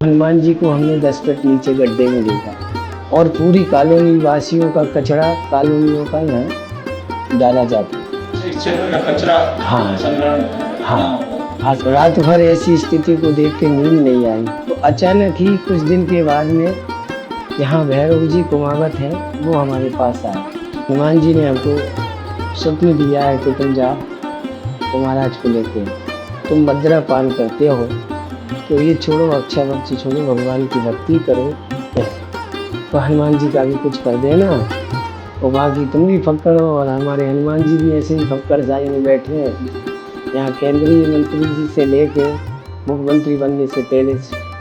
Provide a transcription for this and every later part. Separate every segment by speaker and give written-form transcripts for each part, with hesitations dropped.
Speaker 1: हनुमान जी को हमने 10 फीट नीचे गड्ढे में देखा और पूरी कॉलोनी वासियों का कचरा कॉलोनियों का यहाँ डाला जाता है।
Speaker 2: इस क्षेत्र का कचरा
Speaker 1: हाँ
Speaker 2: संग्रहण
Speaker 1: हाँ। आज रात भर ऐसी स्थिति को देख के नींद नहीं आई तो अचानक ही कुछ दिन के बाद में यहाँ भैरव जी कुमावत है वो हमारे पास आए। हनुमान जी ने हमको स्वप्न दिया है कि तुम जाओ तो महाराज को लेके तुम मदिरा पान करते हो तो ये छोड़ो, अक्षय भक्ति छोड़ो, भगवान की भक्ति करो तो हनुमान जी का भी कुछ कर देना और बाकी तुम भी फक्कड़ हो। और हमारे हनुमान जी भी ऐसे ही फक्कड़ साई में बैठे हैं। यहाँ केंद्रीय मंत्री जी से लेके मुख्यमंत्री बनने से पहले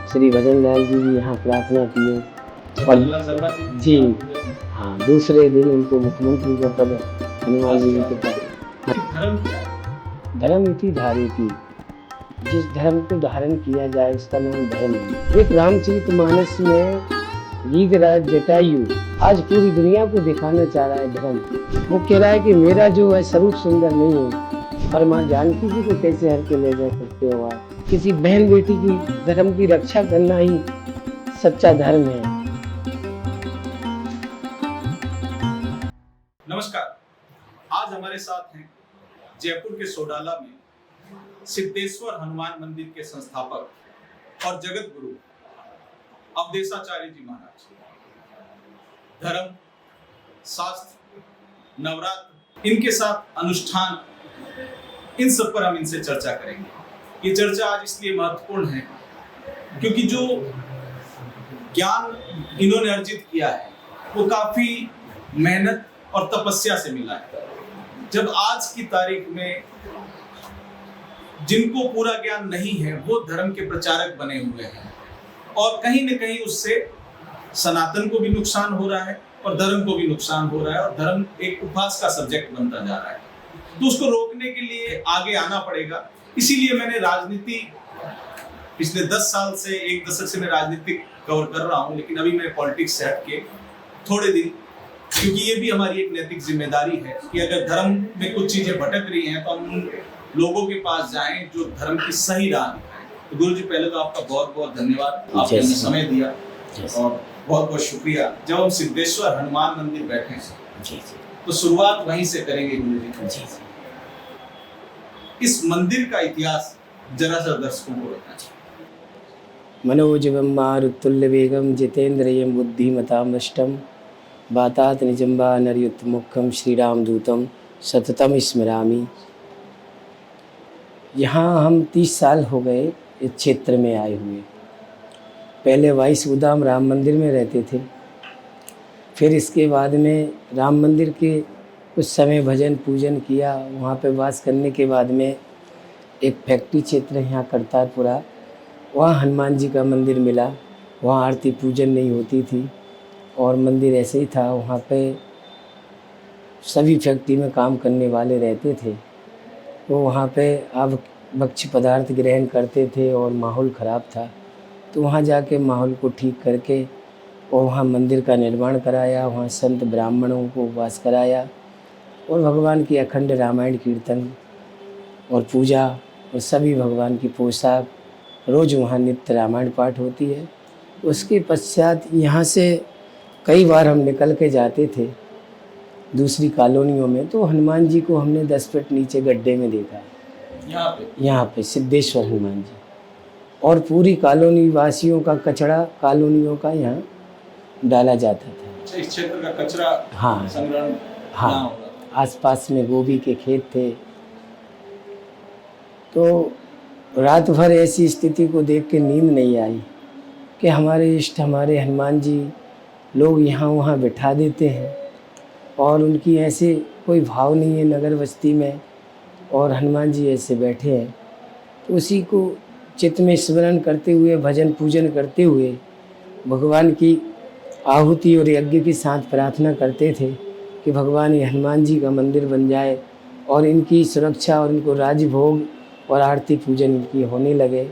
Speaker 1: श्री भजन लाल जी भी यहाँ प्रार्थना किए और जी हाँ दूसरे दिन उनको मुख्यमंत्री का पद हनुमान जी के पद। धर्म इति धारेति, जिस धर्म को धारण किया जाए उसका नाम धर्म है। एक रामचरितमानस में लीगराज जटायु आज पूरी दुनिया को दिखाना चाह रहा है धर्म। वो कह रहा है कि मेरा जो है स्वरूप सुंदर नहीं है, पर माँ जानकी जी को कैसे हर के ले जा सकते हो आप। किसी बहन बेटी की धर्म की रक्षा करना ही सच्चा धर्म है।
Speaker 2: नमस्कार, आज हमारे साथ हैं जयपुर के सोडाला में सिद्धेश्वर हनुमान मंदिर के संस्थापक और जगत गुरु अवधेशाचार्य जी महाराज। धर्म, शास्त्र, नवरात्र, इनके साथ अनुष्ठान, इन सब पर हम इनसे चर्चा करेंगे। ये चर्चा आज इसलिए महत्वपूर्ण है क्योंकि जो ज्ञान इन्होंने अर्जित किया है वो काफी मेहनत और तपस्या से मिला है। जब आज की तारीख में जिनको पूरा ज्ञान नहीं है वो धर्म के प्रचारक बने हुए हैं और कहीं न कहीं उससे सनातन को भी नुकसान हो रहा है और धर्म को भी नुकसान हो रहा है और धर्म एक उपहास का सब्जेक्ट बनता जा रहा है। तो उसको रोकने के लिए आगे आना पड़ेगा। इसीलिए मैंने राजनीति पिछले 10 साल से, एक दशक से मैं राजनीति कवर कर रहा हूँ, लेकिन अभी मैं पॉलिटिक्स से हट के थोड़े दिन, क्योंकि ये भी हमारी एक नैतिक जिम्मेदारी है कि अगर धर्म में कुछ चीजें भटक रही हैं तो हम उन लोगों के पास जाएं जो धर्म की सही राह दिखाएं। तो गुरु जी, पहले तो आपका बहुत बहुत धन्यवाद, आपने हमें समय दिया और बहुत बहुत शुक्रिया। जब हम सिद्धेश्वर हनुमान मंदिर बैठे हैं तो शुरुआत वहीं से करेंगे गुरु जी। इस मंदिर का इतिहास जरा सा दर्शकों को बताना चाहिए।
Speaker 1: मनोजवम मारुतुल्य वेगम जितेंद्रियम बुद्धिमताम वष्टम बातात निजम्बा नरयुत मुखम श्री राम दूतम सततम स्मरामि। यहाँ हम 30 साल हो गए इस क्षेत्र में आए हुए। पहले 22 उदाम राम मंदिर में रहते थे, फिर इसके बाद में राम मंदिर के कुछ समय भजन पूजन किया। वहाँ पे वास करने के बाद में एक फैक्ट्री क्षेत्र है यहाँ करतारपुरा, वहाँ हनुमान जी का मंदिर मिला। वहाँ आरती पूजन नहीं होती थी और मंदिर ऐसे ही था। वहाँ पे सभी फैक्ट्री में काम करने वाले रहते थे, तो वहाँ पे अब भक्ष्य पदार्थ ग्रहण करते थे और माहौल ख़राब था। तो वहाँ जाके माहौल को ठीक करके और वहाँ मंदिर का निर्माण कराया। वहाँ संत ब्राह्मणों को वास कराया और भगवान की अखंड रामायण कीर्तन और पूजा और सभी भगवान की पोशाक, रोज़ वहाँ नित्य रामायण पाठ होती है। उसके पश्चात यहाँ से कई बार हम निकल के जाते थे दूसरी कॉलोनियों में, तो हनुमान जी को हमने 10 फीट नीचे गड्ढे में देखा है यहाँ पे सिद्धेश्वर हनुमान जी। और पूरी कॉलोनी वासियों का कचरा कॉलोनियों का यहाँ डाला जाता था।
Speaker 2: इस क्षेत्र का कचरा
Speaker 1: हाँ
Speaker 2: संग्रहण
Speaker 1: हाँ, आसपास में गोभी के खेत थे। तो रात भर ऐसी स्थिति को देख के नींद नहीं आई कि हमारे इष्ट हमारे हनुमान जी लोग यहाँ वहाँ बिठा देते हैं और उनकी ऐसे कोई भाव नहीं है नगर बस्ती में और हनुमान जी ऐसे बैठे हैं। तो उसी को चित्त में स्मरण करते हुए भजन पूजन करते हुए भगवान की आहुति और यज्ञ के साथ प्रार्थना करते थे कि भगवान ये हनुमान जी का मंदिर बन जाए और इनकी सुरक्षा और इनको राजभोग और आरती पूजन इनकी होने लगे।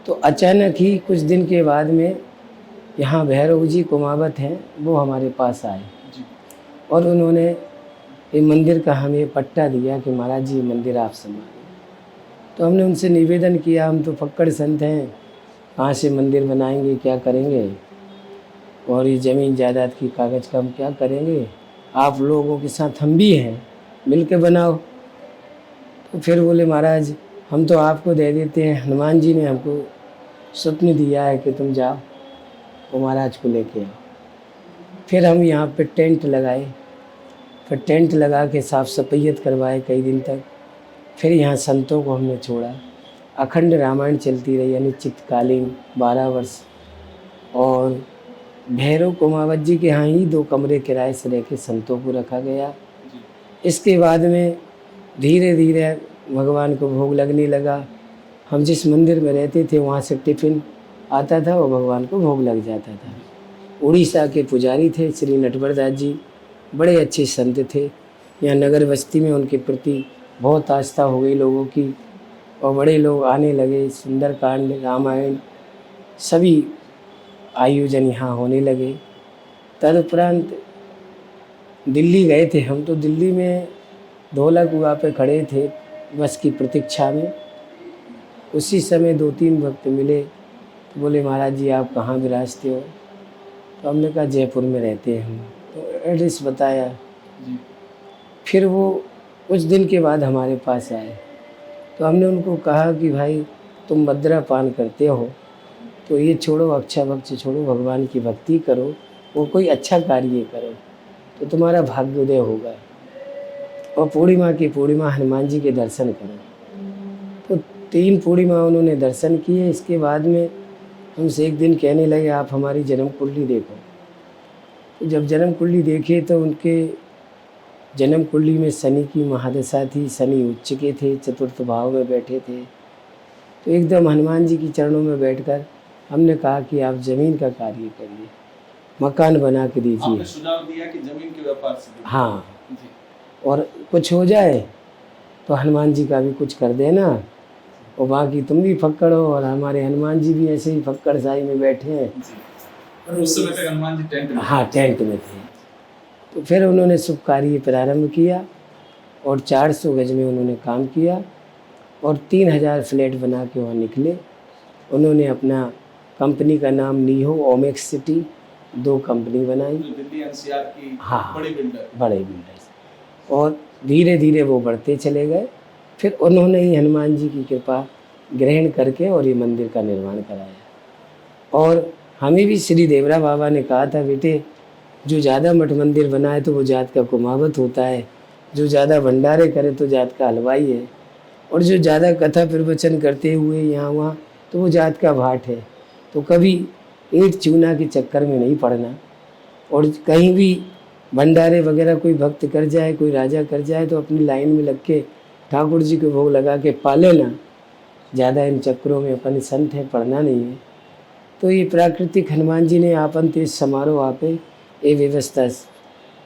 Speaker 1: तो अचानक ही कुछ दिन के बाद में यहाँ भैरव जी कुमावत हैं वो हमारे पास आए और उन्होंने ये मंदिर का हमें पट्टा दिया कि महाराज जी मंदिर आप संभालें। तो हमने उनसे निवेदन किया, हम तो फक्कड़ संत हैं, कहाँ से मंदिर बनाएंगे, क्या करेंगे, और ये ज़मीन जायदाद की कागज़ का हम क्या करेंगे, आप लोगों के साथ हम भी हैं, मिल के बनाओ। तो फिर बोले महाराज हम तो आपको दे देते हैं, हनुमान जी ने हमको स्वप्न दिया है कि तुम जाओ वो महाराज को लेके आओ। फिर हम यहाँ पे टेंट लगाए, फिर टेंट लगा के साफ़ सफाइयत करवाए कई दिन तक। फिर यहाँ संतों को हमने छोड़ा, अखंड रामायण चलती रही अनिश्चितकालीन 12 वर्ष। और भैरव कुमावत जी के यहाँ ही 2 कमरे किराए से रह के संतों को रखा गया। इसके बाद में धीरे धीरे भगवान को भोग लगने लगा। हम जिस मंदिर में रहते थे वहाँ से टिफ़िन आता था और भगवान को भोग लग जाता था। उड़ीसा के पुजारी थे श्री नटवरदास जी, बड़े अच्छे संत थे। यहाँ नगर बस्ती में उनके प्रति बहुत आस्था हो गई लोगों की, और बड़े लोग आने लगे। सुंदरकांड, रामायण सभी आयोजन यहाँ होने लगे। तदुपरांत दिल्ली गए थे हम, तो दिल्ली में ढोलक वहाँ पे खड़े थे बस की प्रतीक्षा में। उसी समय 2-3 भक्त मिले, तो बोले महाराज जी आप कहाँ विराजते हो। तो हमने कहा जयपुर में रहते हैं हम। तो एड्रेस बताया। फिर वो कुछ दिन के बाद हमारे पास आए, तो हमने उनको कहा कि भाई तुम मदिरा पान करते हो तो ये छोड़ो, अच्छा भक्त छोड़ो, भगवान की भक्ति करो, वो कोई अच्छा कार्य करो तो तुम्हारा भाग्योदय होगा, और पूर्णिमा की पूर्णिमा हनुमान जी के दर्शन करो। तो 3 पूर्णिमा उन्होंने दर्शन किए। इसके बाद में हमसे एक दिन कहने लगे आप हमारी जन्म कुंडली देखो। तो जब जन्म कुंडली देखे तो उनके जन्म कुंडली में शनि की महादशा थी, शनि उच्च के थे, चतुर्थ भाव में बैठे थे। तो एकदम हनुमान जी की चरणों में बैठकर हमने कहा कि आप ज़मीन का कार्य करिए, मकान बना के दीजिए।
Speaker 2: आपने सुझाव दिया कि ज़मीन के व्यापार से।
Speaker 1: हाँ, और कुछ हो जाए तो हनुमान जी का भी कुछ कर देना, और बाकी तुम भी फक्कड़ हो, और हमारे हनुमान जी भी ऐसे ही फक्कड़ साई में बैठे हैं।
Speaker 2: और उस समय तक हनुमान जी टेंट में?
Speaker 1: हाँ, टेंट में थे। तो फिर उन्होंने शुभ कार्य प्रारंभ किया, और 400 गज में उन्होंने काम किया, और 3000 फ्लैट बना के वहाँ निकले। उन्होंने अपना कंपनी का नाम नीहो ओमेक्स सिटी 2 कंपनी बनाई।
Speaker 2: दिल्ली एनसीआर की
Speaker 1: हाँ,
Speaker 2: बड़े
Speaker 1: बिल्डर्स। और धीरे धीरे वो बढ़ते चले गए। फिर उन्होंने ही हनुमान जी की कृपा ग्रहण करके और ये मंदिर का निर्माण कराया। और हमें भी श्री देवरा बाबा ने कहा था बेटे जो ज़्यादा मठ मंदिर बनाए तो वो जात का कुमावत होता है, जो ज़्यादा भंडारे करे तो जात का हलवाई है, और जो ज़्यादा कथा प्रवचन करते हुए यहाँ वहाँ तो वो जात का भाट है। तो कभी ईंट चूना के चक्कर में नहीं पड़ना, और कहीं भी भंडारे वगैरह कोई भक्त कर जाए, कोई राजा कर जाए तो अपनी लाइन में लग के ठाकुर जी को भोग लगा के पाले ना, ज़्यादा इन चक्रों में अपन संत है पढ़ना नहीं है। तो ये प्राकृतिक हनुमान जी ने आपन तेज समारोह आपे ये व्यवस्था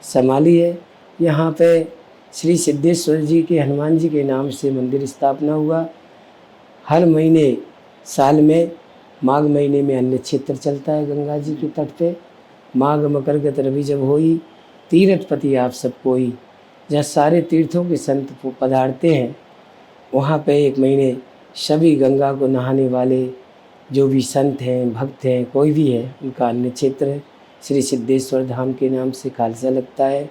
Speaker 1: संभाली है। यहाँ पे श्री सिद्धेश्वर जी के हनुमान जी के नाम से मंदिर स्थापना हुआ। हर महीने साल में माघ महीने में अन्न क्षेत्र चलता है गंगा जी के तट पे। माघ मकर गत रवि जब होई तीर्थपति आप सब कोई, जहाँ सारे तीर्थों के संत पधारते हैं वहाँ पे 1 महीने सभी गंगा को नहाने वाले जो भी संत हैं भक्त हैं कोई भी है उनका अन्न क्षेत्र श्री सिद्धेश्वर धाम के नाम से खालसा लगता है।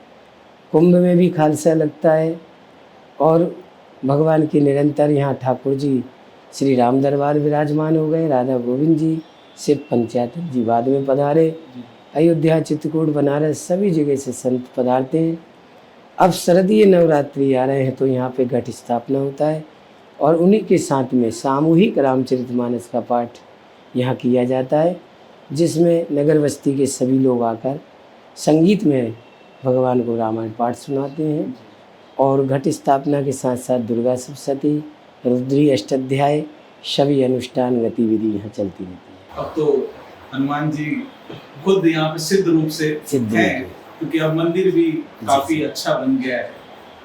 Speaker 1: कुंभ में भी खालसा लगता है, और भगवान की निरंतर यहाँ ठाकुर जी श्री राम दरबार विराजमान हो गए। राधा गोविंद जी, शिव पंचायत जी बाद में पधारे। अयोध्या, चित्रकूट, बनारस सभी जगह से संत पधारते हैं। अब शरदीय नवरात्रि आ रहे हैं तो यहाँ पे घट स्थापना होता है, और उन्हीं के साथ में सामूहिक रामचरितमानस का पाठ यहाँ किया जाता है, जिसमें नगर बस्ती के सभी लोग आकर संगीत में भगवान को रामायण पाठ सुनाते हैं। और घट स्थापना के साथ साथ दुर्गा सप्तशती, रुद्री अष्टाध्याय सभी अनुष्ठान गतिविधि यहाँ चलती रहती है।
Speaker 2: अब तो हनुमान जी खुद यहाँ पे सिद्ध रूप से हैं, क्योंकि अब मंदिर भी काफी अच्छा बन गया है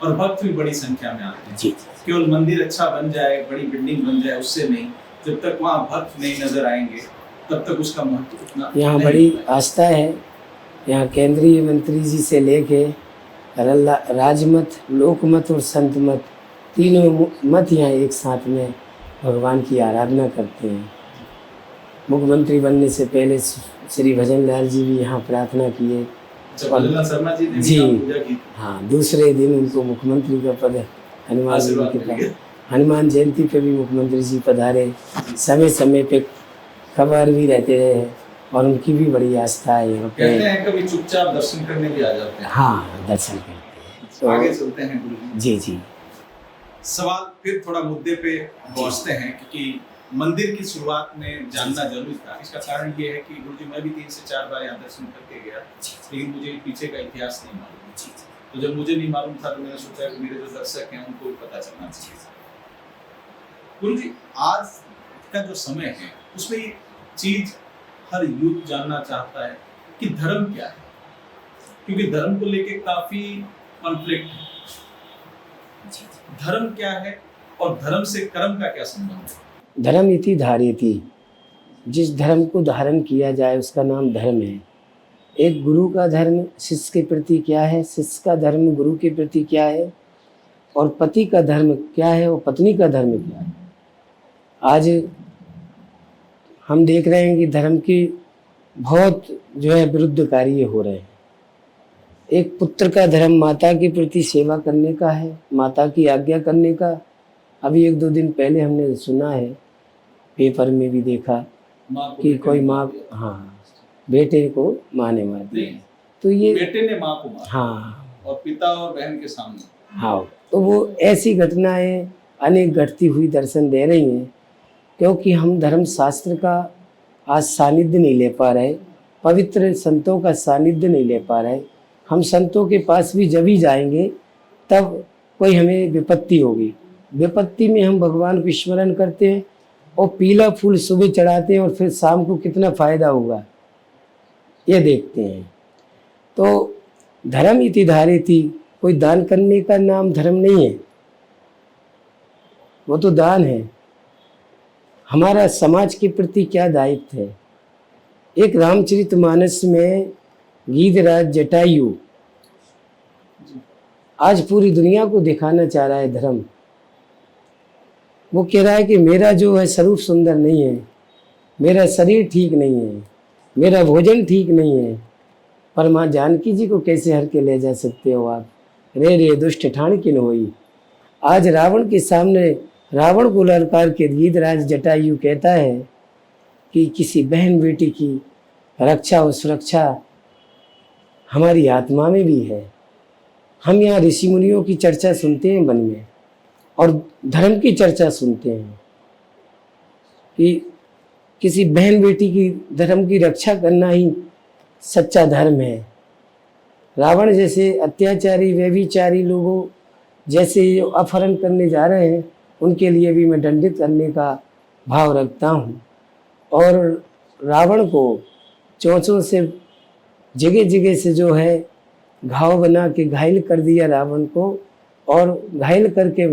Speaker 2: और भक्त भी बड़ी संख्या में आते हैं।
Speaker 1: जी,
Speaker 2: केवल मंदिर अच्छा बन जाए, बड़ी बिल्डिंग बन जाए उससे नहीं, जब तक वहाँ भक्त नहीं नजर आएंगे तब तक उसका महत्व उतना
Speaker 1: यहाँ बड़ी आस्था है। यहाँ केंद्रीय मंत्री जी से लेके राजमत, लोकमत और संत मत तीनों मत यहाँ एक साथ में भगवान की आराधना करते हैं। मुख्यमंत्री बनने से पहले श्री भजन लाल जी भी यहाँ प्रार्थना किए।
Speaker 2: भजनलाल शर्मा जी ने
Speaker 1: जी,
Speaker 2: भी पूजा की।
Speaker 1: हाँ, दूसरे दिन उनको मुख्यमंत्री का पद हनुमान जी
Speaker 2: आशीर्वाद
Speaker 1: के
Speaker 2: मिल गया।
Speaker 1: पास, हनुमान जयंती पे भी मुख्यमंत्री जी पधारे, समय समय पे खबर भी रहते रहे और उनकी भी बड़ी आस्था है यहाँ पे।
Speaker 2: कहते हैं कभी चुपचाप दर्शन करने भी आ जाते हैं।
Speaker 1: हाँ, दर्शन करते हैं।
Speaker 2: तो आगे चलते हैं गुरु
Speaker 1: जी जी।
Speaker 2: सवाल फिर थोड़ा मुद्दे पे पहुंचते हैं, क्योंकि मंदिर की शुरुआत में जानना जरूरी था। इसका कारण ये है कि गुरुजी मैं भी 3 से 4 बार यहाँ दर्शन करके गया, लेकिन मुझे पीछे का इतिहास नहीं मालूम। तो जब मुझे नहीं मालूम था तो मैंने सोचा कि मेरे जो दर्शक हैं उनको भी पता चलना चाहिए। गुरुजी आज का जो समय है उसमें ये चीज हर यूथ जानना चाहता है कि धर्म क्या है, क्योंकि धर्म को लेके काफी कॉन्फ्लिक्ट है। धर्म क्या है और धर्म से कर्म का क्या संबंध है?
Speaker 1: धर्म इति धार्यति, जिस धर्म को धारण किया जाए उसका नाम धर्म है। एक गुरु का धर्म शिष्य के प्रति क्या है, शिष्य का धर्म गुरु के प्रति क्या है, और पति का धर्म क्या है और पत्नी का धर्म क्या है। आज हम देख रहे हैं कि धर्म की बहुत जो है विरुद्ध कार्य हो रहे हैं। एक पुत्र का धर्म माता के प्रति सेवा करने का है, माता की आज्ञा करने का। अभी 1-2 दिन पहले हमने सुना है, पेपर में भी देखा कि कोई माँ, हाँ, बेटे को माँ ने मार दिया। तो ये
Speaker 2: बेटे ने माँ को मारा,
Speaker 1: हाँ,
Speaker 2: और पिता और बहन के सामने।
Speaker 1: हाँ, तो वो ऐसी घटनाएं अनेक घटती हुई दर्शन दे रही हैं, क्योंकि हम धर्म शास्त्र का आज सानिध्य नहीं ले पा रहे, पवित्र संतों का सानिध्य नहीं ले पा रहे। हम संतों के पास भी जब ही जाएंगे तब कोई हमें विपत्ति होगी। विपत्ति में हम भगवान को स्मरण करते हैं और पीला फूल सुबह चढ़ाते हैं और फिर शाम को कितना फायदा होगा ये देखते हैं। तो धर्म इति धार्यति, कोई दान करने का नाम धर्म नहीं है, वो तो दान है। हमारा समाज के प्रति क्या दायित्व है। एक रामचरितमानस में गीधराज जटायु आज पूरी दुनिया को दिखाना चाह रहा है धर्म। वो कह रहा है कि मेरा जो है स्वरूप सुंदर नहीं है, मेरा शरीर ठीक नहीं है, मेरा भोजन ठीक नहीं है, पर माँ जानकी जी को कैसे हर के ले जा सकते हो आप। रे रे दुष्ट ठाण किन होई। आज रावण के सामने रावण को ललकार के गीधराज जटायु कहता है कि किसी बहन बेटी की रक्षा और सुरक्षा हमारी आत्मा में भी है। हम यहाँ ऋषि मुनियों की चर्चा सुनते हैं वन में, और धर्म की चर्चा सुनते हैं कि किसी बहन बेटी की धर्म की रक्षा करना ही सच्चा धर्म है। रावण जैसे अत्याचारी व्यभिचारी लोगों जैसे जो अपहरण करने जा रहे हैं उनके लिए भी मैं दंडित करने का भाव रखता हूँ। और रावण को चोंचों से जगह जगह से जो है घाव बना के घायल कर दिया रावण को, और घायल करके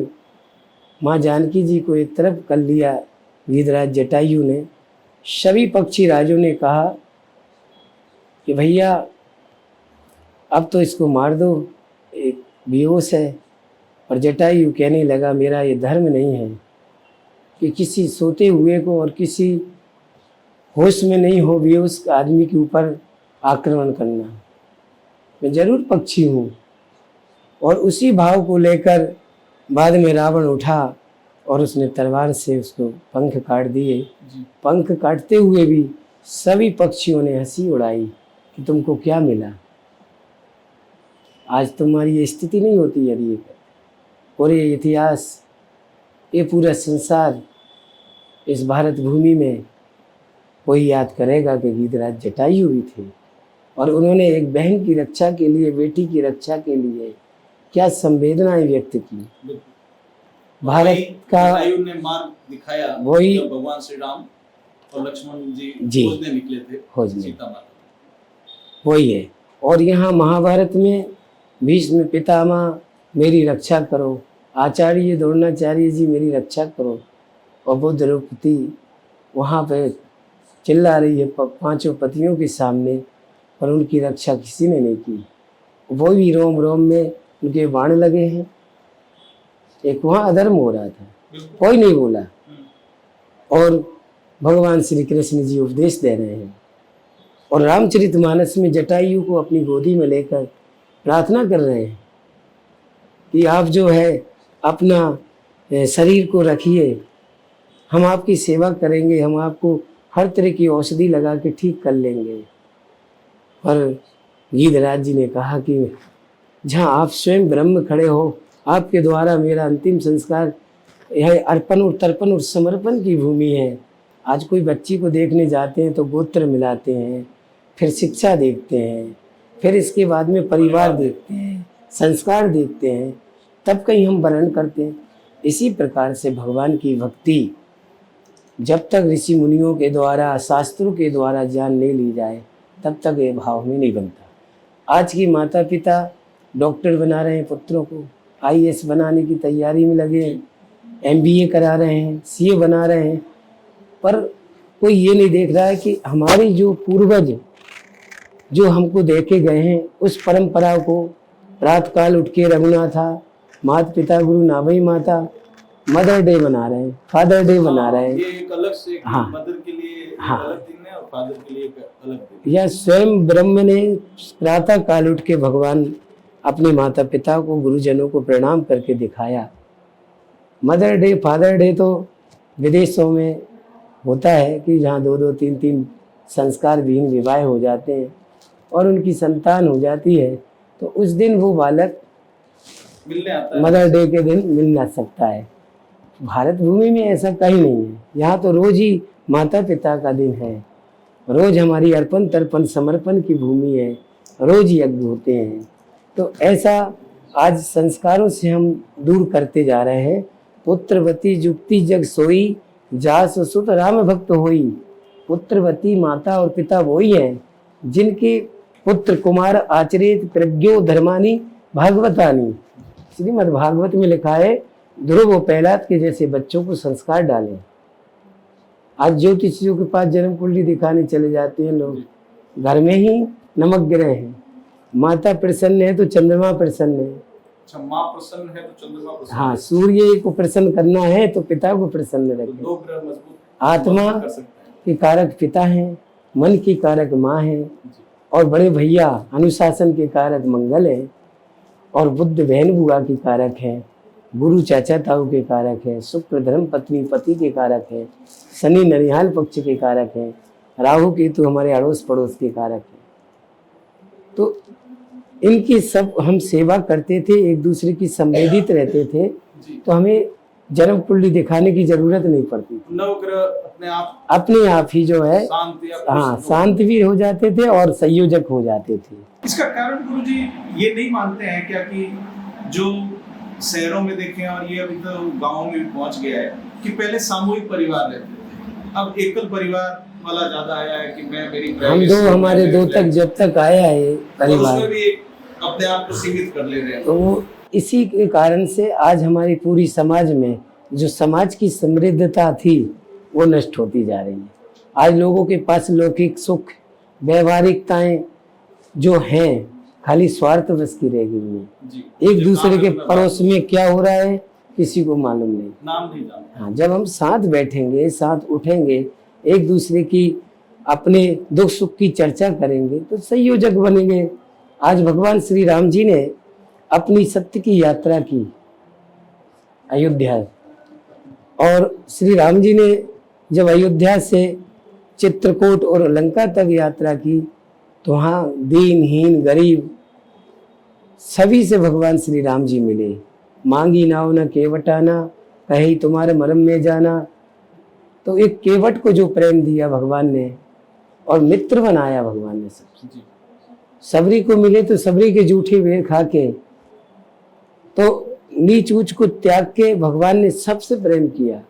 Speaker 1: माँ जानकी जी को एक तरफ कर लिया गीधराज जटायु ने। सभी पक्षी राजों ने कहा कि भैया अब तो इसको मार दो, एक बेहोश है। और जटायु कहने लगा मेरा ये धर्म नहीं है कि किसी सोते हुए को और किसी होश में नहीं हो बेहोश आदमी के ऊपर आक्रमण करना। मैं जरूर पक्षी हूँ। और उसी भाव को लेकर बाद में रावण उठा और उसने तलवार से उसको पंख काट दिए। पंख काटते हुए भी सभी पक्षियों ने हंसी उड़ाई कि तुमको क्या मिला, आज तुम्हारी ये स्थिति नहीं होती यदि। और ये इतिहास, ये पूरा संसार, इस भारत भूमि में कोई याद करेगा कि गीधराज जटायु भी थे, और उन्होंने एक बहन की रक्षा के लिए, बेटी की रक्षा के लिए क्या संवेदनाएं व्यक्त की। भारत का
Speaker 2: जटायु ने मार्ग दिखाया,
Speaker 1: वही
Speaker 2: जब भगवान श्री राम और लक्ष्मण जी खोजने निकले थे सीता माता,
Speaker 1: वही है। और यहाँ महाभारत में भीष्म पितामह मेरी रक्षा करो, आचार्य द्रोणाचार्य जी मेरी रक्षा करो, और वो द्रौपदी वहाँ पे चिल्ला रही है 5 पतियों के सामने, पर उनकी रक्षा किसी ने नहीं की। वो भी रोम रोम में उनके बाण लगे हैं। एक वहाँ अधर्म हो रहा था, कोई नहीं बोला। और भगवान श्री कृष्ण जी उपदेश दे रहे हैं और रामचरितमानस में जटायु को अपनी गोदी में लेकर प्रार्थना कर रहे हैं कि आप जो है अपना शरीर को रखिए, हम आपकी सेवा करेंगे, हम आपको हर तरह की औषधि लगा के ठीक कर लेंगे। पर गीधराज जी ने कहा कि जहाँ आप स्वयं ब्रह्म खड़े हो, आपके द्वारा मेरा अंतिम संस्कार, यह अर्पण और तर्पण और समर्पण की भूमि है। आज कोई बच्ची को देखने जाते हैं तो गोत्र मिलाते हैं, फिर शिक्षा देखते हैं, फिर इसके बाद में परिवार देखते हैं, संस्कार देखते हैं, तब कहीं हम वर्ण करते हैं। इसी प्रकार से भगवान की भक्ति जब तक ऋषि मुनियों के द्वारा, शास्त्रों के द्वारा जान नहीं ली जाए, तब तक ये भाव में नहीं बनता। आज की माता पिता डॉक्टर बना रहे हैं पुत्रों को, आईएएस बनाने की तैयारी में लगे हैं, एमबीए करा रहे हैं, सीए बना रहे हैं, पर कोई ये नहीं देख रहा है कि हमारी जो पूर्वज जो हमको देखे गए हैं, उस परंपरा को रात काल उठ के रघुनाथा, माता पिता गुरु नाभई माता, मदर डे बना रहे हैं, फादर डे बना रहे हैं।
Speaker 2: ये एक अलग से
Speaker 1: हाँ,
Speaker 2: मदर के लिए एक
Speaker 1: हाँ,
Speaker 2: अलग दिन है और फादर के लिए एक अलग दिन।
Speaker 1: या स्वयं ब्रह्म ने प्रातः काल उठ के भगवान अपने माता पिता को, गुरुजनों को प्रणाम करके दिखाया। मदर डे, फादर डे तो विदेशों में होता है कि जहाँ 2-2, 3-3 संस्कार विहीन विवाह हो जाते हैं और उनकी संतान हो जाती है, तो उस दिन वो बालक
Speaker 2: मिलने आता है।
Speaker 1: मदर डे के दिन मिल ना सकता है। भारत भूमि में ऐसा कहीं नहीं है, यहाँ तो रोज ही माता पिता का दिन है, रोज हमारी अर्पण तर्पण समर्पण की भूमि है, रोज यज्ञ होते हैं। तो ऐसा आज संस्कारों से हम दूर करते जा रहे हैं। पुत्रवती जुक्ति जग सोई, जास सुत राम भक्त होई। पुत्रवती माता और पिता वही हैं जिनके पुत्र कुमार आचरित प्रज्ञो धर्मानी भागवतानी। श्रीमद् भागवत में लिखा है, ध्रुव और प्रहलाद के जैसे बच्चों को संस्कार डालें। आज ज्योतिषियों के पास जन्म कुंडली दिखाने चले जाते हैं लोग, घर में ही नमक गिरे हैं। माता प्रसन्न है तो चंद्रमा प्रसन्न है।
Speaker 2: अच्छा, माँ प्रसन्न है तो चंद्रमा प्रसन्न।
Speaker 1: हाँ, सूर्य को प्रसन्न करना है तो पिता को प्रसन्न
Speaker 2: तो
Speaker 1: रखें।
Speaker 2: दो ग्रह मजबूत
Speaker 1: आत्मा
Speaker 2: कर सकते हैं।
Speaker 1: के कारक पिता हैं, मन की कारक माँ है, और बड़े भैया अनुशासन के कारक मंगल है, और बुद्ध बहन बुआ की कारक है, गुरु चाचा ताऊ के कारक है, शुक्र धर्म पत्नी पति के कारक है, शनि ननिहाल पक्ष के कारक है, राहु केतु हमारे अड़ोस पड़ोस के कारक है। तो इनकी सब हम सेवा करते थे, एक दूसरे की संवेदित रहते थे, तो हमें जन्म कुंडली दिखाने की जरूरत नहीं पड़ती थी।
Speaker 2: नवग्रह
Speaker 1: अपने आप ही जो है शांत भी हो जाते थे और संयोजक हो जाते थे।
Speaker 2: इसका कारण गुरुजी ये नहीं मानते हैं क्या कि जो शहरों में देखें और ये अभी तो गाँव में भी पहुंच गया है कि पहले सामूहिक परिवार रहते थे, अब एकल परिवार वाला ज्यादा आया है कि मैं मेरी
Speaker 1: हम दो हमारे दो तक जब तक आया है परिवार,
Speaker 2: भी अपने आप को सीमित कर ले रहे हैं।
Speaker 1: तो इसी के कारण से आज हमारी पूरी समाज में जो समाज की समृद्धता थी वो नष्ट होती जा रही है। आज लोगों के पास लौकिक सुख व्यवहारिकताएं जो हैं खाली स्वार्थ बस की रह गई है। एक दूसरे के पड़ोस में क्या हो रहा है किसी को मालूम नहीं,
Speaker 2: नाम नहीं जानते।
Speaker 1: हाँ, जब हम साथ बैठेंगे, साथ उठेंगे, एक दूसरे की अपने दुख सुख की चर्चा करेंगे तो संयोजक बनेंगे। आज भगवान श्री राम जी ने अपनी सत्य की यात्रा की अयोध्या, और श्री राम जी ने जब अयोध्या से चित्रकूट और लंका तक यात्रा की तो वहाँ दीनहीन गरीब सभी से भगवान श्री राम जी मिले। मांगी नाव न केवटाना, कहीं तुम्हारे मरम में जाना। तो एक केवट को जो प्रेम दिया भगवान ने और मित्र बनाया भगवान ने सबसे। सबरी को मिले तो सबरी के जूठे बेर खा के, तो नीच ऊंच को त्याग के भगवान ने सबसे प्रेम किया।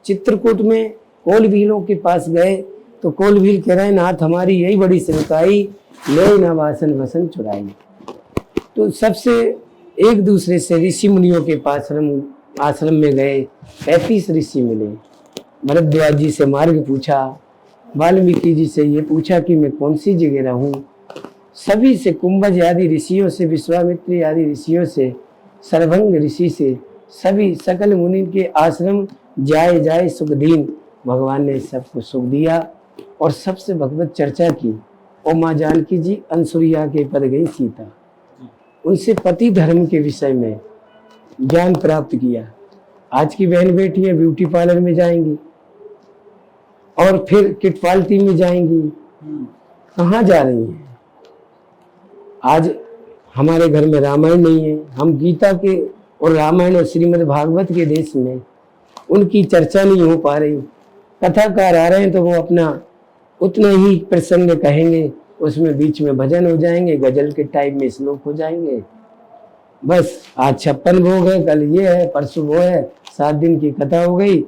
Speaker 1: चित्रकूट में कोल भीलों के पास गए तो कोल भील कह रहे हैं, नाथ हमारी यही बड़ी सेवकाई, ले ना वासन वसन चुराई। तो सबसे एक दूसरे से ऋषि मुनियों के पास आश्रम में गए, 35 ऋषि मिले। भरद्वाज जी से मार्ग पूछा, वाल्मीकि जी से ये पूछा कि मैं कौन सी जगह रहूं। सभी से, कुंभज आदि ऋषियों से, विश्वामित्री आदि ऋषियों से, सर्वंग ऋषि से, सभी सकल मुनि के आश्रम जाए जाए सुखदीन। भगवान ने सबको सुख दिया और सबसे भगवत चर्चा की। और माँ जानकी जी अनसुईया के पद गई सीता, उनसे पति धर्म के विषय में ज्ञान प्राप्त किया। आज की बहन बेटियां ब्यूटी पार्लर में जाएंगी और फिर किट पार्टी में जाएंगी, कहाँ जा रही हैं? आज हमारे घर में रामायण नहीं है, हम गीता के और रामायण और श्रीमद् भागवत के देश में उनकी चर्चा नहीं हो पा रही। कथाकार आ रहे हैं तो वो अपना उतना ही प्रसंग कहेंगे, उसमें बीच में भजन हो जाएंगे, गजल के टाइप में श्लोक हो जाएंगे। बस आज 56 भोग है, कल ये है, परसों वो है, 7 दिन की कथा हो गई।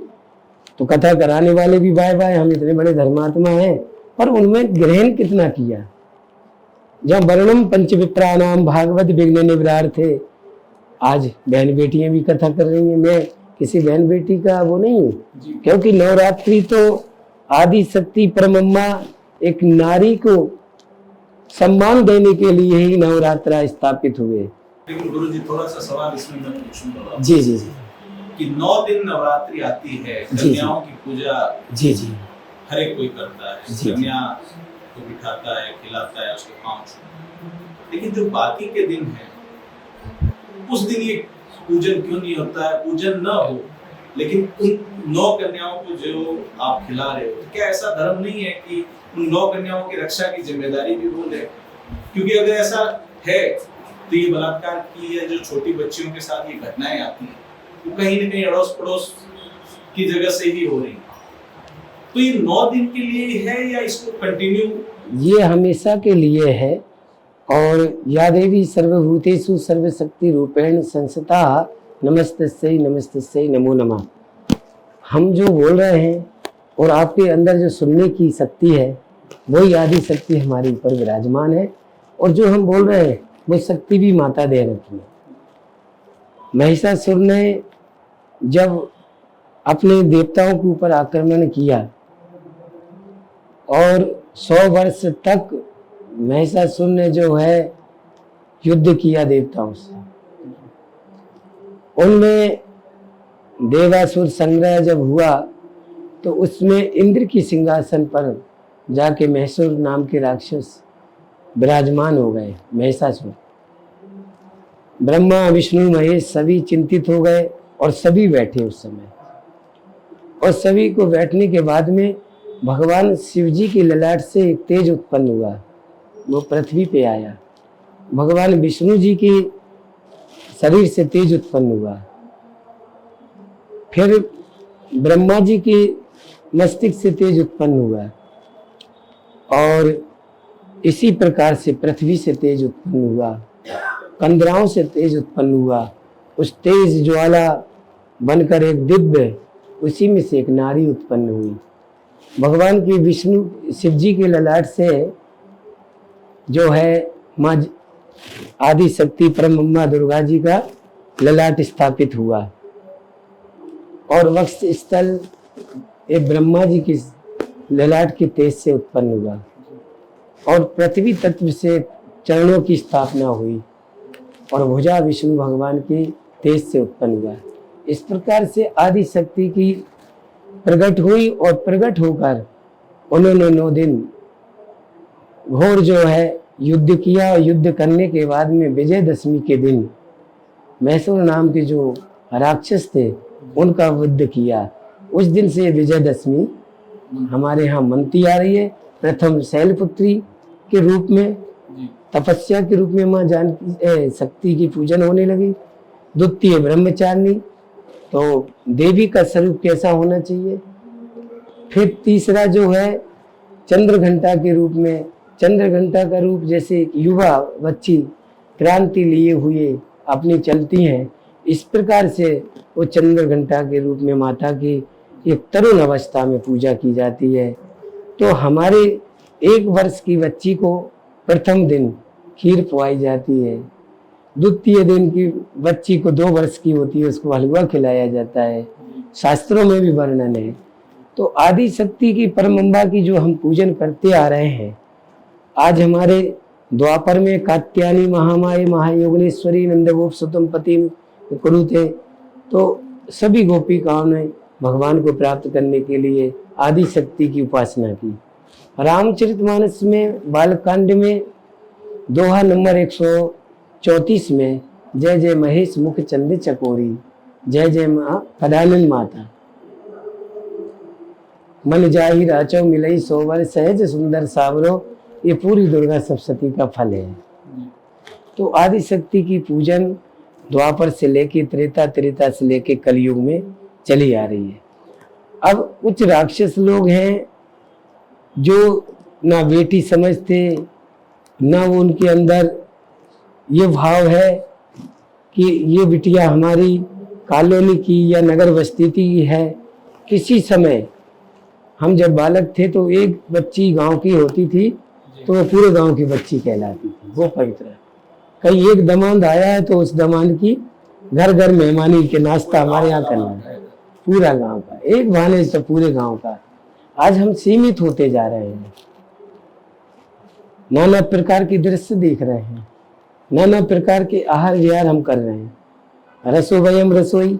Speaker 1: तो कथा कराने वाले भी बाय बाय, हम इतने बड़े धर्मात्मा हैं, पर उनमें ग्रहण कितना किया? जब वर्णम पंच विप्राणाम भागवत विघ्न निवरार थे, आज बहन बेटियां भी कथा कर रही हैं। मैं किसी बहन बेटी का वो नहीं हूँ, क्योंकि नवरात्रि तो आदि शक्ति परमम्मा एक नारी को सम्मान देने के लिए ही नवरात्रा स्थापित हुए।
Speaker 2: लेकिन गुरुजी थोड़ा सा सवाल इसमें मैं पूछूंगा।
Speaker 1: जी जी जी।
Speaker 2: कि 9 दिन नवरात्रि आती है, कन्याओं की पूजा
Speaker 1: जी जी
Speaker 2: हर एक कोई करता है, कन्या को बिठाता है, खिलाता है, उसके पांव छूता है। लेकिन जो बाकी के दिन है, उस दिन ये पूजन क्यों नहीं होता है? पूजन न हो, लेकिन उन 9 कन्याओं को जो आप खिला रहे हो, तो क्या ऐसा धर्म नहीं है कि उन 9 कन्याओं की रक्षा की जिम्मेदारी भी वो ले? क्योंकि अगर ऐसा है तो ये बलात्कार की या जो छोटी बच्चियों के साथ ये घटनाएं आती हैं, तो कहीं न कहीं अड़ोस पड़ोस की जगह से ही हो रही है। तो ये 9 दिन के लिए है या इसको कंटिन्यू?
Speaker 1: ये हमेशा के लिए है। और या देवी सर्वभूतेषु सर्वशक्ति रूपेण संस्था नमस्तस्यै नमस्तस्यै नमो नमः। हम जो बोल रहे हैं और आपके अंदर जो सुनने की शक्ति है, वही आदि शक्ति हमारे ऊपर विराजमान है। और जो हम बोल रहे हैं वो शक्ति भी माता दे रखी है। महिषासुर ने जब अपने देवताओं के ऊपर आक्रमण किया और 100 वर्ष तक महिषासुर ने जो है युद्ध किया देवताओं से, उनमें देवासुर संग्रह जब हुआ तो उसमें इंद्र की सिंहासन पर जाके महिषासुर नाम के राक्षस विराजमान हो गए। महिषासुर, ब्रह्मा विष्णु महेश सभी चिंतित हो गए और सभी बैठे उस समय। और सभी को बैठने के बाद में भगवान शिव जी की ललाट से एक तेज उत्पन्न हुआ, वो पृथ्वी पे आया। भगवान विष्णु जी के शरीर से तेज उत्पन्न हुआ, फिर ब्रह्मा जी के मस्तिष्क से तेज उत्पन्न हुआ, और इसी प्रकार से पृथ्वी से तेज उत्पन्न हुआ, कंदराओं से तेज उत्पन्न हुआ। उस तेज ज्वाला बनकर एक दिव्य, उसी में से एक नारी उत्पन्न हुई। भगवान की विष्णु शिव जी के ललाट से जो है माँ आदि शक्ति परमम्मा दुर्गा जी का ललाट स्थापित हुआ, और वक्ष स्थल एक ब्रह्मा जी की ललाट के तेज से उत्पन्न हुआ, और पृथ्वी तत्व से चरणों की स्थापना हुई, और भुजा विष्णु भगवान की तेज से उत्पन्न हुआ। इस प्रकार से आदि शक्ति की प्रकट हुई, और प्रकट होकर उन्होंने 9 दिन घोर जो है युद्ध किया। और युद्ध करने के बाद में विजयदशमी के दिन महिषासुर नाम के जो राक्षस थे उनका युद्ध किया। उस दिन से विजयदशमी हमारे यहाँ मनती आ रही है। प्रथम शैलपुत्री के रूप में, तपस्या के रूप में माँ जानकी शक्ति की पूजन होने लगी। द्वितीय ब्रह्मचारिणी, तो देवी का स्वरूप कैसा होना चाहिए। फिर तीसरा जो है चंद्र घंटा के रूप में, चंद्र घंटा का रूप जैसे एक युवा बच्ची क्रांति लिए हुए अपनी चलती हैं, इस प्रकार से वो चंद्र घंटा के रूप में माता की एक तरुण अवस्था में पूजा की जाती है। तो हमारे 1 वर्ष की बच्ची को प्रथम दिन खीर पवाई जाती है, द्वितीय दिन की बच्ची को 2 वर्ष की होती है उसको हलवा खिलाया जाता है, शास्त्रों में भी वर्णन है। तो आदि शक्ति की परमम्बा की जो हम पूजन करते आ रहे हैं, आज हमारे द्वापर में कात्यायनी महामाई महायोगनेश्वरी नंदगोप सुतम पति कुरु थे, तो सभी गोपिकाओं ने भगवान को प्राप्त करने के लिए आदि शक्ति की उपासना की। रामचरितमानस में बालकांड में दोहा नंबर 134 में जय जय महेश मुख चंद चकोरी, जय जय माँ कदानंद माता, मन जाहि राचो मिलई सोवर, सहज सुंदर सावरो, ये पूरी दुर्गा सप्तशती का फल है। तो आदि शक्ति की पूजन द्वापर से लेके त्रेता, त्रेता से लेके कलयुग में चली आ रही है। अब कुछ राक्षस लोग हैं जो ना बेटी समझते, ना वो उनके अंदर ये भाव है कि ये बिटिया हमारी कॉलोनी की या नगर बस्ती की है। किसी समय हम जब बालक थे तो एक बच्ची गांव की होती थी तो वो पूरे गांव की बच्ची कहलाती थी, वो पवित्र है। कहीं एक दमाद आया है तो उस दमाद की घर घर मेहमानी के नाश्ता हमारे यहाँ करना है, पूरा गांव का, एक बहाने से पूरे गांव का। आज हम सीमित होते जा रहे हैं, नाना प्रकार के दृश्य देख रहे हैं, नाना प्रकार के आहार विहार हम कर रहे हैं। रसोवयम रसोई,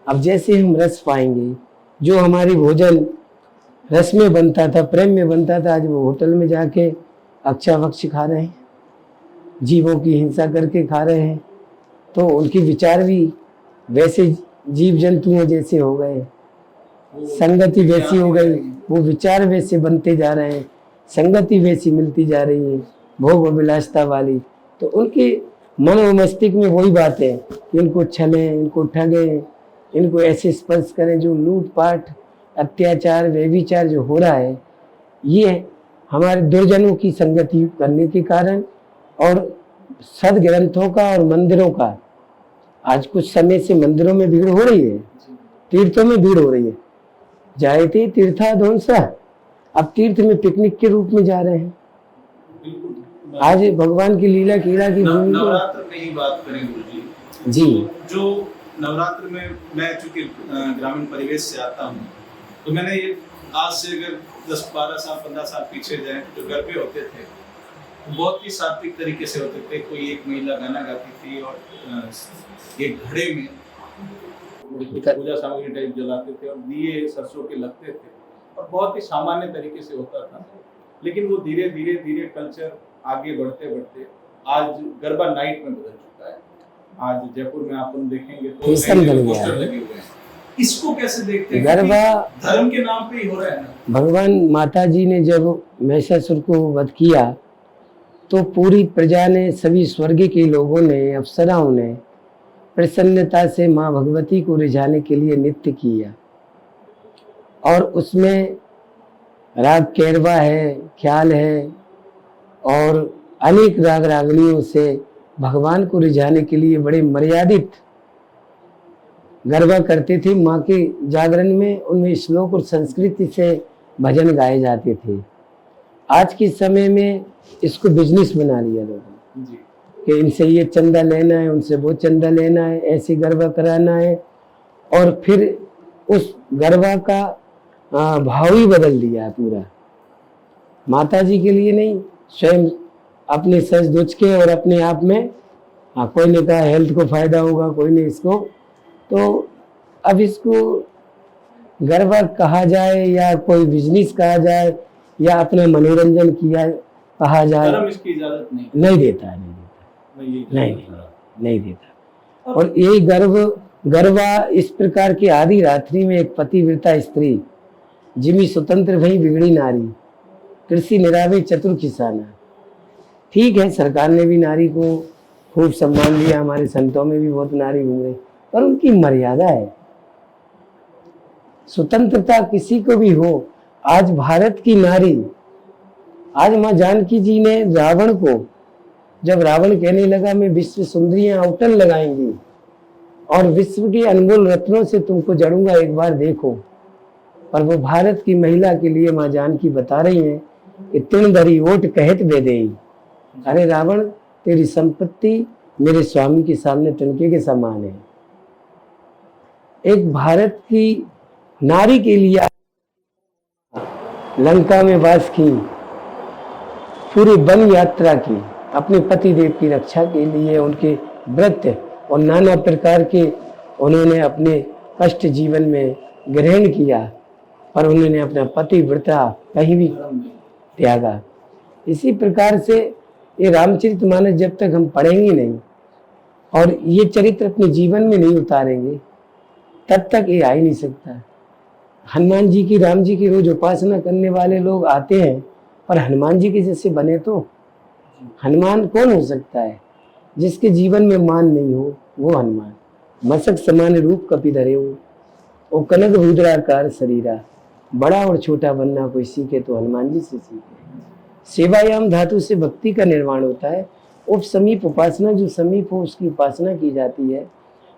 Speaker 1: अब जैसे हम रस पाएंगे, जो हमारी भोजन रस में बनता था, प्रेम में बनता था, आज वो होटल में जाके अक्षा भक्ष खा रहे हैं, जीवों की हिंसा करके खा रहे हैं। तो उनके विचार भी वैसे जीव जंतुओं जैसे हो गए, संगति वैसी हो गई, वो विचार वैसे बनते जा रहे हैं, संगति वैसी मिलती जा रही है, भोग विलासता वाली। तो उनके मन और मस्तिष्क में वही बात है कि इनको छलें, इनको ठगें, इनको ऐसे स्पर्श करें। जो लूटपाट, अत्याचार, व्यभिचार जो हो रहा है, ये हमारे दुर्जनों की संगति करने के कारण और सदग्रंथों का और मंदिरों का, आज कुछ समय से मंदिरों में भीड़ हो रही है, तीर्थों में भीड़ हो रही है। जायते तीर्थाध्वंसा, अब तीर्थ में पिकनिक के रूप में जा रहे हैं। आज भगवान की लीला कीड़ा की भूमि
Speaker 2: नवरात्र में ही बात करें गुरु जी, जो नवरात्र में मैं चूंकि ग्रामीण परिवेश से आता हूँ, तो मैंने ये आज से अगर 10-12 साल 15 साल पीछे जाए तो जो गरबे होते थे बहुत ही सात्विक तरीके से होते थे। कोई एक महिला गाना गाती थी और एक घड़े में पूजा सामग्री टाइप जलाते थे और दिए सरसों के लगते थे और बहुत ही सामान्य तरीके से होता था। लेकिन वो धीरे धीरे धीरे कल्चर आगे बढ़ते बढ़ते आज गरबा नाइट में बदल चुका है। आज जयपुर में आप देखेंगे तो पोस्टर लगे हुए हैं। इसको कैसे देखते हैं?
Speaker 1: गरबा
Speaker 2: धर्म के नाम पे ही हो रहा है ना।
Speaker 1: भगवान माता जी ने जब महिषासुर को वध किया तो पूरी प्रजा ने, सभी स्वर्ग के लोगों ने, अप्सराओं ने प्रसन्नता से माँ भगवती को रिझाने के लिए नृत्य किया और उसमें राग कैरवा है, ख्याल है और अनेक राग रागनियों से भगवान को रिझाने के लिए बड़े मर्यादित गरबा करते थे। माँ के जागरण में उनमें श्लोक और संस्कृति से भजन गाए जाते थे। आज के समय में इसको बिजनेस बना लिया लोगों ने कि इनसे ये चंदा लेना है, उनसे वो चंदा लेना है, ऐसे गरबा कराना है और फिर उस गरबा का भाव ही बदल दिया पूरा। माता जी के लिए नहीं, स्वयं अपने सज धज के और अपने आप में, कोई ने कहा हेल्थ को फायदा होगा, कोई ने इसको, तो अब इसको गरबा कहा जाए या कोई बिजनेस कहा जाए या अपना मनोरंजन किया कहा जाए,
Speaker 2: धर्म इसकी इजाजत
Speaker 1: नहीं देता, नहीं देता। और यही गरबा इस प्रकार की आधी रात्रि में एक पतिव्रता स्त्री जिमी स्वतंत्र भई बिगड़ी नारी, कृषि निरावे चतुर किसाना। ठीक है, सरकार ने भी नारी को खूब सम्मान दिया, हमारे संतों में भी बहुत नारी घूमे, पर उनकी मर्यादा है। स्वतंत्रता किसी को भी हो। आज भारत की नारी, आज माँ जानकी जी ने रावण को, जब रावण कहने लगा मैं विश्व सुंदरियां अवटन लगाएंगी और विश्व के अनमोल रत्नों से तुमको जड़ूंगा, एक बार देखो, पर वो भारत की महिला के लिए माँ जानकी बता रही हैं कि तृणधरी ओट कहत बेदेई। अरे रावण, तेरी संपत्ति मेरे स्वामी के सामने तिनके के समान है। एक भारत की नारी के लिए लंका में वास की, पूरी वन यात्रा की, अपने पति देव की रक्षा के लिए उनके व्रत और नाना प्रकार के उन्होंने अपने कष्ट जीवन में ग्रहण किया, पर उन्होंने अपना पतिव्रता कहीं भी त्यागा। इसी प्रकार से ये रामचरितमानस जब तक हम पढ़ेंगे नहीं और ये चरित्र अपने जीवन में नहीं उतारेंगे तब तक ये आ ही नहीं सकता। हनुमान जी की, राम जी की रोज उपासना करने वाले लोग आते हैं, पर हनुमान जी के जैसे बने तो हनुमान कौन हो सकता है? जिसके जीवन में मान नहीं हो वो हनुमान। मसक समान रूप कपि धरे हो, ओ कनक रुद्राकार शरीरा, बड़ा और छोटा बनना कोई सीखे तो हनुमान जी से सीखे। सेवायाम धातु से भक्ति का निर्माण होता है। उप समीप उपासना, जो समीप हो उसकी उपासना की जाती है।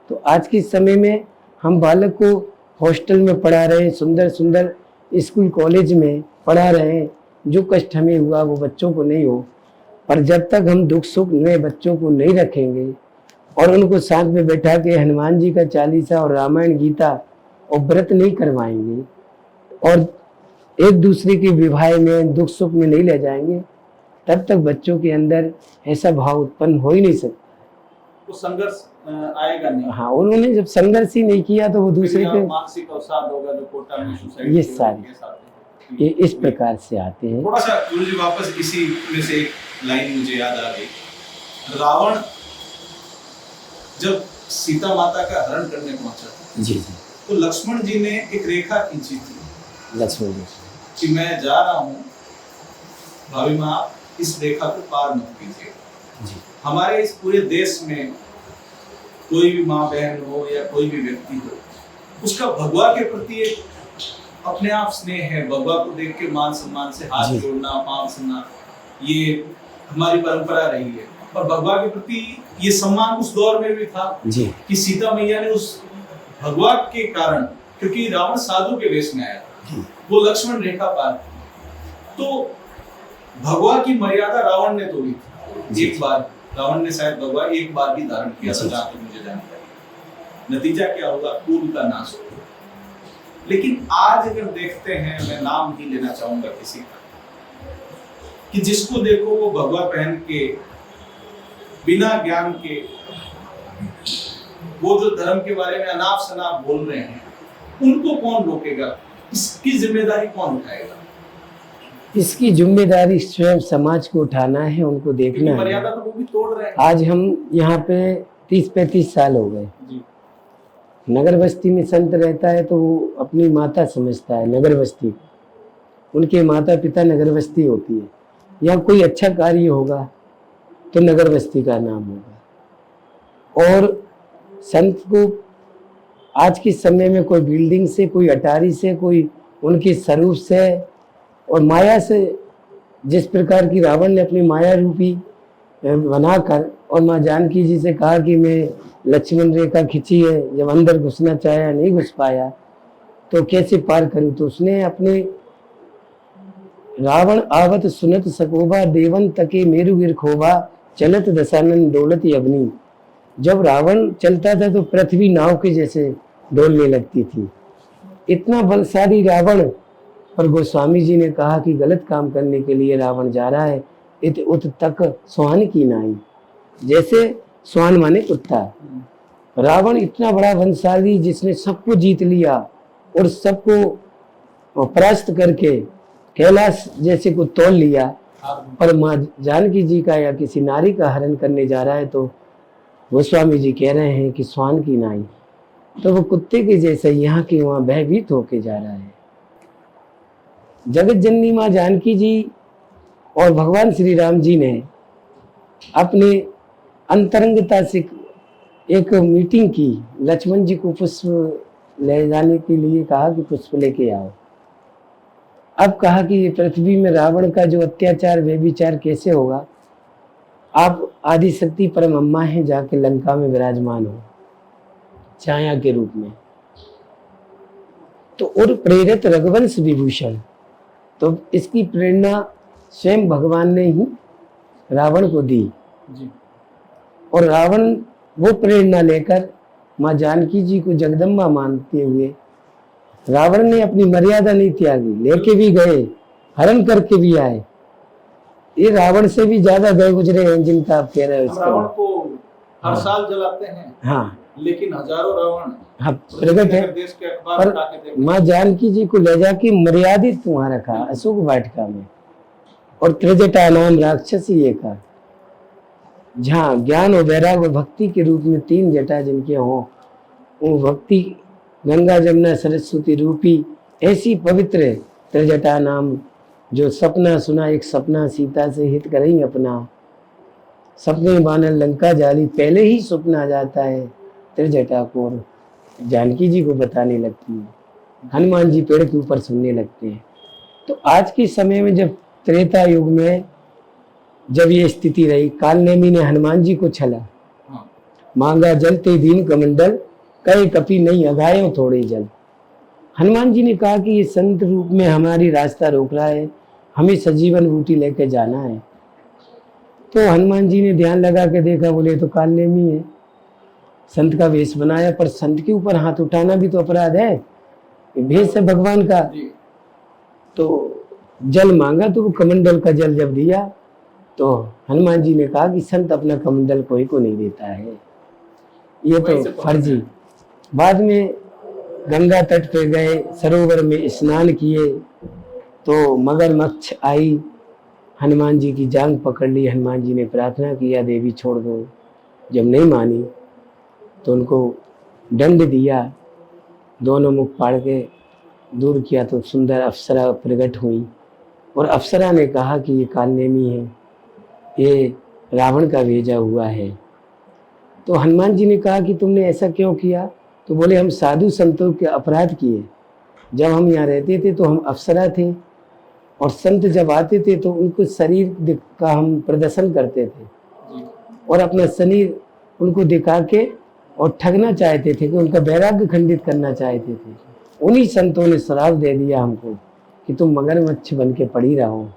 Speaker 1: तो आज के समय में हम बालक को हॉस्टल में पढ़ा रहे हैं, सुंदर सुंदर स्कूल कॉलेज में पढ़ा रहे हैं, जो कष्ट हमें हुआ वो बच्चों को नहीं हो। पर जब तक हम दुख सुख में बच्चों को नहीं रखेंगे और उनको साथ में बैठा के हनुमान जी का चालीसा और रामायण गीता और व्रत नहीं करवाएंगे और एक दूसरे के विवाह में दुख सुख में नहीं ले जाएंगे, तब तक बच्चों के अंदर ऐसा भाव उत्पन्न हो ही नहीं सकता।
Speaker 2: वो संघर्ष आएगा नहीं।
Speaker 1: हाँ, उन्होंने जब संघर्ष ही नहीं किया तो वो दूसरे के
Speaker 2: मानसिक अवसाद होगा, जो कोटा में सुसाइड
Speaker 1: ये सारे ये इस प्रकार से आते हैं।
Speaker 2: थोड़ा सा गुरु जी वापस इसी में से एक लाइन मुझे याद आ गई। रावण जब सीता माता का हरण करने पहुंचा था
Speaker 1: जी जी,
Speaker 2: तो लक्ष्मण जी ने एक रेखा खींची थी
Speaker 1: लक्ष्मण जी
Speaker 2: कि मैं जा रहा हूँ, भाभी माँ इस रेखा को पार मत कीजिए।
Speaker 1: जी।
Speaker 2: हमारे इस पूरे देश में कोई भी माँ बहन हो या कोई भी व्यक्ति हो, उसका भगवा के प्रति एक अपने आप स्नेह है। भगवा को देख के मान सम्मान से हाथ जोड़ना, पांव छूना, ये हमारी परंपरा रही है। और भगवा के प्रति ये सम्मान उस दौर में भी था
Speaker 1: जी,
Speaker 2: कि सीता मैया ने उस भगवा के कारण, क्योंकि रावण साधु के वेश में आया था, वो लक्ष्मण रेखा पार की। तो भगवा की मर्यादा रावण ने तोड़ी थी। एक बार रावण ने शायद भगवा एक बार भी धारण किया था, जहां तक मुझे जानकारी। नतीजा क्या होगा? कुल का नाश होगा। लेकिन आज अगर देखते हैं, मैं नाम ही लेना चाहूंगा किसी का, कि जिसको देखो वो भगवा पहन के बिना ज्ञान के वो जो धर्म के बारे में अनाप शनाप बोल रहे हैं, उनको कौन रोकेगा? इसकी जिम्मेदारी कौन उठाएगा?
Speaker 1: इसकी जिम्मेदारी स्वयं समाज को उठाना है, उनको देखना है।
Speaker 2: मर्यादा तो वो भी तोड़ रहे हैं।
Speaker 1: आज हम यहाँ पे 30-35 साल हो गए। नगर बस्ती में संत रहता है तो वो अपनी माता समझता है नगर बस्ती, उनके माता पिता नगर बस्ती होती है। या कोई अच्छा कार्य होगा तो नगर बस्ती का नाम होगा। और संत को आज के समय में कोई बिल्डिंग से, कोई अटारी से, कोई उनके स्वरूप से और माया से, जिस प्रकार की रावण ने अपनी माया रूपी बनाकर और माँ जानकी जी से कहा कि मैं लक्ष्मण रेखा खिंची है, जब अंदर घुसना चाहा नहीं घुस पाया तो कैसे पार करूं, तो उसने अपने रावण आवत सुनत सकोबा देवन तके मेरु गिर खोबा चलत दशानन डोलती अग्नि। जब रावण चलता था तो पृथ्वी नाव के जैसे डोलने लगती थी। इतना बलशाली रावण, पर गोस्वामी जी ने कहा कि गलत काम करने के लिए रावण जा रहा है। इत उत तक स्वान की नाई, जैसे स्वान माने कुत्ता। रावण इतना बड़ा बलशाली जिसने सबको जीत लिया और सबको परास्त करके कैलाश जैसे को तोड़ लिया, पर माँ जानकी जी का या किसी नारी का हरण करने जा रहा है तो गोस्वामी जी कह रहे हैं कि स्वान की नाई, तो वो कुत्ते के जैसे यहाँ की वहाँ भयभीत होके जा रहा है। जगत जननी माँ जानकी जी और भगवान श्री राम जी ने अपने अंतरंगता से एक मीटिंग की। लक्ष्मण जी को पुष्प ले जाने के लिए कहा कि पुष्प लेके आओ। अब कहा कि पृथ्वी में रावण का जो अत्याचार व्यभिचार कैसे होगा, आप आदि शक्ति परम अम्मा हैं, जाके लंका में विराजमान हो छाया के रूप में। तो और प्रेरित रघुवंश विभूषण, तो इसकी प्रेरणा स्वयं भगवान ने ही रावण को दी जी। और रावण वो प्रेरणा लेकर माँ जानकी जी को जगदम्बा मानते हुए रावण ने अपनी मर्यादा नहीं त्यागी, लेके भी गए, हरण करके भी आए। ये रावण से भी ज्यादा गए गुजरे हैं जिनका आप कह रहे हो।
Speaker 2: रावण को हर साल जलाते हैं।
Speaker 1: हाँ,
Speaker 2: लेकिन हजारों रावण
Speaker 1: हाँ प्रकट है।
Speaker 2: देश के अखबार
Speaker 1: पर
Speaker 2: उठा के देखो।
Speaker 1: माँ जानकी जी को ले जाके मर्यादित वहां रखा अशोक वाटिका में, और त्रिजटा नाम राक्षसी एका, जहाँ ज्ञान और वैराग और भक्ति के रूप में 3 जटा जिनके हों, वो भक्ति गंगा जमुना सरस्वती रूपी ऐसी पवित्र त्रिजटा नाम, जो सपना सुना एक सपना सीता से हित करें अपना, सपने बानर लंका जाली, पहले ही सपना आ जाता है त्रिजटा को जानकी जी को बताने लगती है, हनुमान जी पेड़ के ऊपर सुनने लगते हैं। तो आज के समय में जब त्रेता युग में जब ये स्थिति रही, कालनेमी ने हनुमान जी को छला, मांगा जल ते दीन कमंडल, कहे कपि नहीं अघायो थोड़े जल। हनुमान जी ने कहा कि ये संत रूप में हमारी रास्ता रोक रहा है, हमें सजीवन बूटी लेके जाना है। तो हनुमान जी ने ध्यान लगा के देखा, बोले तो कालनेमी है, संत का वेश बनाया, पर संत के ऊपर हाथ उठाना भी तो अपराध है, भेष है भगवान का। तो जल मांगा, तो वो कमंडल का जल जब दिया, तो हनुमान जी ने कहा कि संत अपना कमंडल कोई को नहीं देता है, ये तो फर्जी। बाद में गंगा तट पे गए, सरोवर में स्नान किए, तो मगरमच्छ आई, हनुमान जी की जांग पकड़ ली। हनुमान जी ने प्रार्थना किया देवी छोड़ दो, जब नहीं मानी तो उनको दंड दिया, दोनों मुख फाड़ के दूर किया, तो सुंदर अप्सरा प्रकट हुई, और अप्सरा ने कहा कि ये कालनेमी है, ये रावण का भेजा हुआ है। तो हनुमान जी ने कहा कि तुमने ऐसा क्यों किया? तो बोले हम साधु संतों के अपराध किए, जब हम यहाँ रहते थे तो हम अप्सरा थे, और संत जब आते थे तो उनको शरीर का हम प्रदर्शन करते थे, और अपना शरीर उनको दिखा के और ठगना चाहते थे, कि उनका वैराग्य खंडित करना चाहते थे। उन्हीं संतों ने श्राप दे दिया हमको कि तुम मगरमच्छ बन के पड़ी रहो।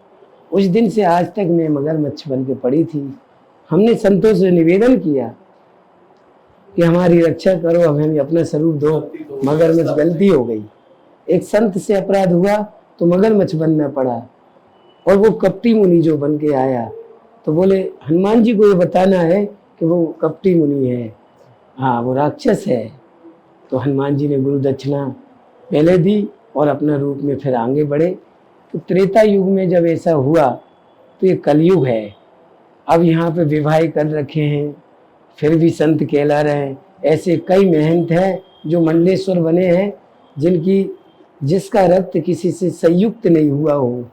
Speaker 1: उस दिन से आज तक मैं मगरमच्छ बन के पड़ी थी। हमने संतों से निवेदन किया कि हमारी रक्षा करो, हमें अपना स्वरूप दो, मगरमच्छ गलती हो गई, एक संत से अपराध हुआ तो मगरमच्छ बनना पड़ा। और वो कपटी मुनि जो बन के आया, तो बोले हनुमान जी को ये बताना है कि वो कपटी मुनि है, हाँ वो राक्षस है। तो हनुमान जी ने गुरु दक्षिणा पहले दी और अपना रूप में फिर आगे बढ़े। तो त्रेता युग में जब ऐसा हुआ तो ये कलयुग है। अब यहाँ पे विवाह कर रखे हैं, फिर भी संत कहला रहे हैं। ऐसे कई महंत हैं जो मंडलेश्वर बने हैं, जिसका रक्त किसी से संयुक्त नहीं हुआ हो,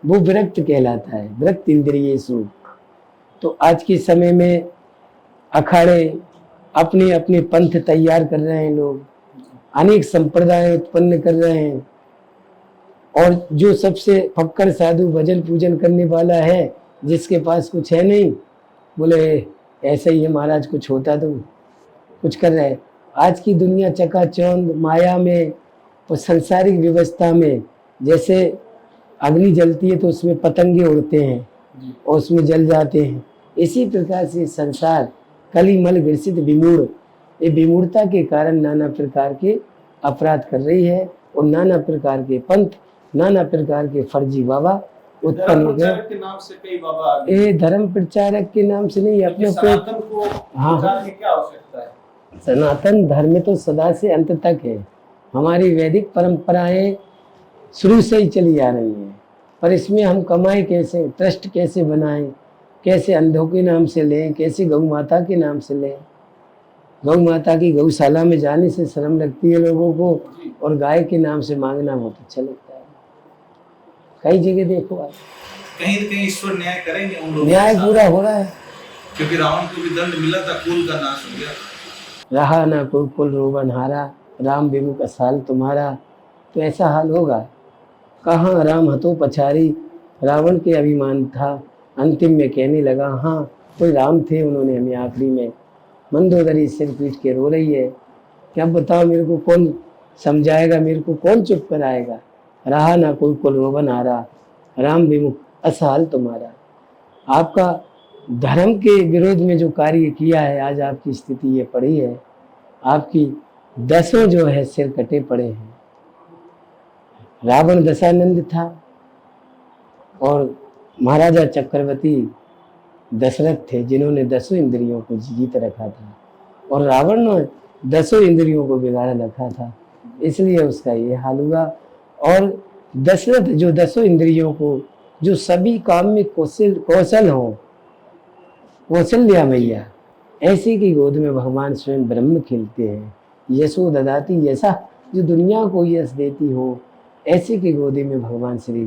Speaker 1: वो विरक्त कहलाता है, विरक्त इंद्रियेषु। तो आज के समय में अखाड़े अपने अपने पंथ तैयार कर रहे हैं, लोग अनेक संप्रदाय उत्पन्न कर रहे हैं, और जो सबसे फक्कर साधु भजन पूजन करने वाला है, जिसके पास कुछ है नहीं, बोले ऐसा ही है महाराज, कुछ होता तो कुछ कर रहे हैं। आज की दुनिया चकाचौंध माया में और सांसारिक व्यवस्था में, जैसे अग्नि जलती है तो उसमें पतंगे उड़ते हैं और उसमें जल जाते हैं, इसी प्रकार से संसार कलिमल ग्रसित विमूढ़, ये विमूढ़ता के कारण नाना प्रकार के अपराध कर रही है, और नाना प्रकार के पंथ, नाना प्रकार के फर्जी बाबा उत्पन्न हो गए। ये धर्म प्रचारक के नाम से नहीं, अपने को हाँ क्या आवश्यकता है? सनातन धर्म तो सदा से अंत तक है। हमारी वैदिक परंपराएं शुरू से ही चली आ रही हैं, पर इसमें हम कमाए कैसे, ट्रस्ट कैसे बनाएं, कैसे अंधों के नाम से लें, कैसे गौ माता के नाम से लें। गौ माता की गौशाला में जाने से शर्म लगती है लोगों को, और गाय के नाम से मांगना बहुत अच्छा लगता है। कई जगह देखो आप,
Speaker 2: कहीं न कहीं ईश्वर न्याय करेंगे उन लोगों,
Speaker 1: न्याय पूरा हो रहा है,
Speaker 2: क्योंकि रावण को भी दंड मिला था, कुल का नाश हो गया।
Speaker 1: रहा ना कोई कुल रोवन हारा, राम विमुख असाल तुम्हारा। तो ऐसा हाल होगा, कहाँ राम हतो पछारी, रावण के अभिमान था, अंतिम में कहने लगा हाँ कोई राम थे, उन्होंने हमें आखिरी में मंदोदरी सिर पीट के रो रही है, क्या बताओ मेरे को कौन समझाएगा, मेरे को कौन चुप कराएगा। रहा ना कोई कुल रोवन हारा, राम विमुख असहाल तुम्हारा। आपका धर्म के विरोध में जो कार्य किया है, आज आपकी स्थिति ये पड़ी है, आपकी दसों जो है सिर कटे पड़े हैं। रावण दशानंद था, और महाराजा चक्रवर्ती दशरथ थे, जिन्होंने 10 इंद्रियों को जीत रखा था। और रावण 10 इंद्रियों को बिगाड़ रखा था, इसलिए उसका ये हाल हुआ। और दशरथ जो 10 इंद्रियों को, जो सभी काम में कौशल हो, कौशल्या मैया, ऐसी की गोद में भगवान स्वयं ब्रह्म खिलते हैं। यशो ददाती यशा, जो दुनिया को यश देती हो, ऐसे की गोदी में भगवान श्री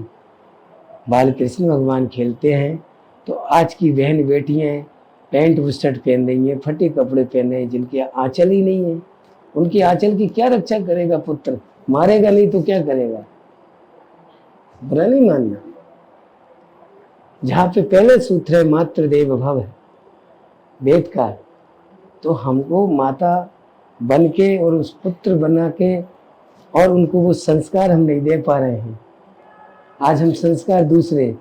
Speaker 1: बाल कृष्ण भगवान खेलते हैं। तो आज की बहन बेटियां पैंट बुशर्ट पहन रही हैं, फटे कपड़े पहन रहे हैं, जिनके आंचल ही नहीं है, उनकी आंचल की क्या रक्षा करेगा पुत्र? मारेगा नहीं तो क्या करेगा? बुरा नहीं मानना। जहाँ पे पहले सूत्र है मातृ देव भव है वेद का, तो हमको माता बन के और उस पुत्र बना के और उनको वो संस्कार हम नहीं दे पा रहे हैं। आज हम संस्कार दूसरे,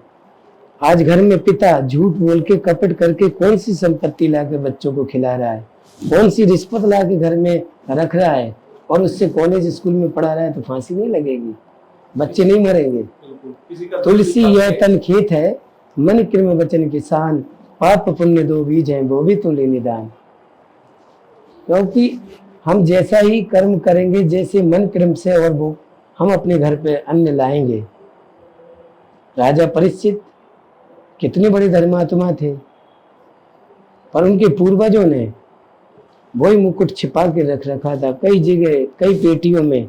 Speaker 1: आज घर में पिता झूठ बोल के कपट करके कौन सी संपत्ति लाके बच्चों को खिला रहा है, कौन सी रिश्वत लाके घर में रख रहा है, और उससे कॉलेज स्कूल में पढ़ा रहा है, तो फांसी नहीं लगेगी, बच्चे नहीं मरेंगे। तुलसी यह तन खेत है, मन कृम वचन किसान, पाप पुण्य 2 बीज हैं, वो भी तुल्य निदान। क्योंकि हम जैसा ही कर्म करेंगे, जैसे मन क्रम से, और वो हम अपने घर पे अन्न लाएंगे। राजा परीक्षित कितने बड़े धर्मात्मा थे, पर उनके पूर्वजों ने वही मुकुट छिपा के रख रखा था कई जगह, कई पेटियों में,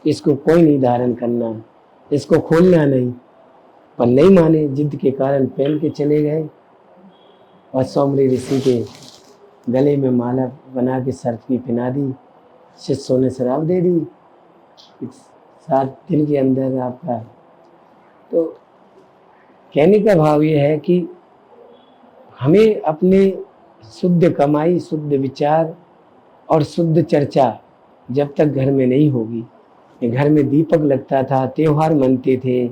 Speaker 1: इसको कोई नहीं धारण करना, इसको खोलना नहीं, पर नहीं माने, जिद के कारण पहन के चले गए। और सौमरी ऋषि के गले में माला बना के सर्प की पहना दी, शिष्यों ने शराब दे दी 7 दिन के अंदर आपका। तो कहने का भाव ये है कि हमें अपने शुद्ध कमाई, शुद्ध विचार और शुद्ध चर्चा जब तक घर में नहीं होगी, घर में दीपक लगता था, त्योहार मनते थे,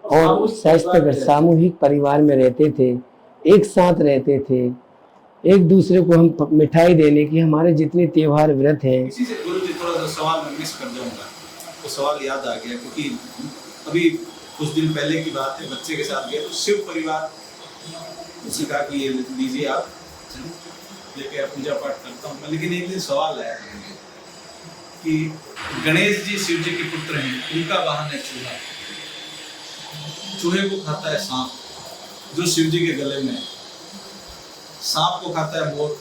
Speaker 1: और सामूहिक परिवार में रहते थे, एक साथ रहते थे, एक दूसरे को हम मिठाई देने की, हमारे जितने त्योहार व्रत हैं।
Speaker 2: इसी से गुरु जी थोड़ा सा सवाल मैं मिस कर जाऊंगा, वो सवाल याद आ गया, क्योंकि अभी कुछ दिन पहले की बात है, बच्चे के साथ गए तो शिव परिवार उसी कहा कि ये लीजिए आप, लेके पूजा पाठ करता हूँ मैं। लेकिन एक दिन सवाल आया कि गणेश जी शिव जी के पुत्र हैं, उनका वाहन है चूहा, चूहे को खाता है सांप जो शिव जी के गले में है, सांप को खाता है मोर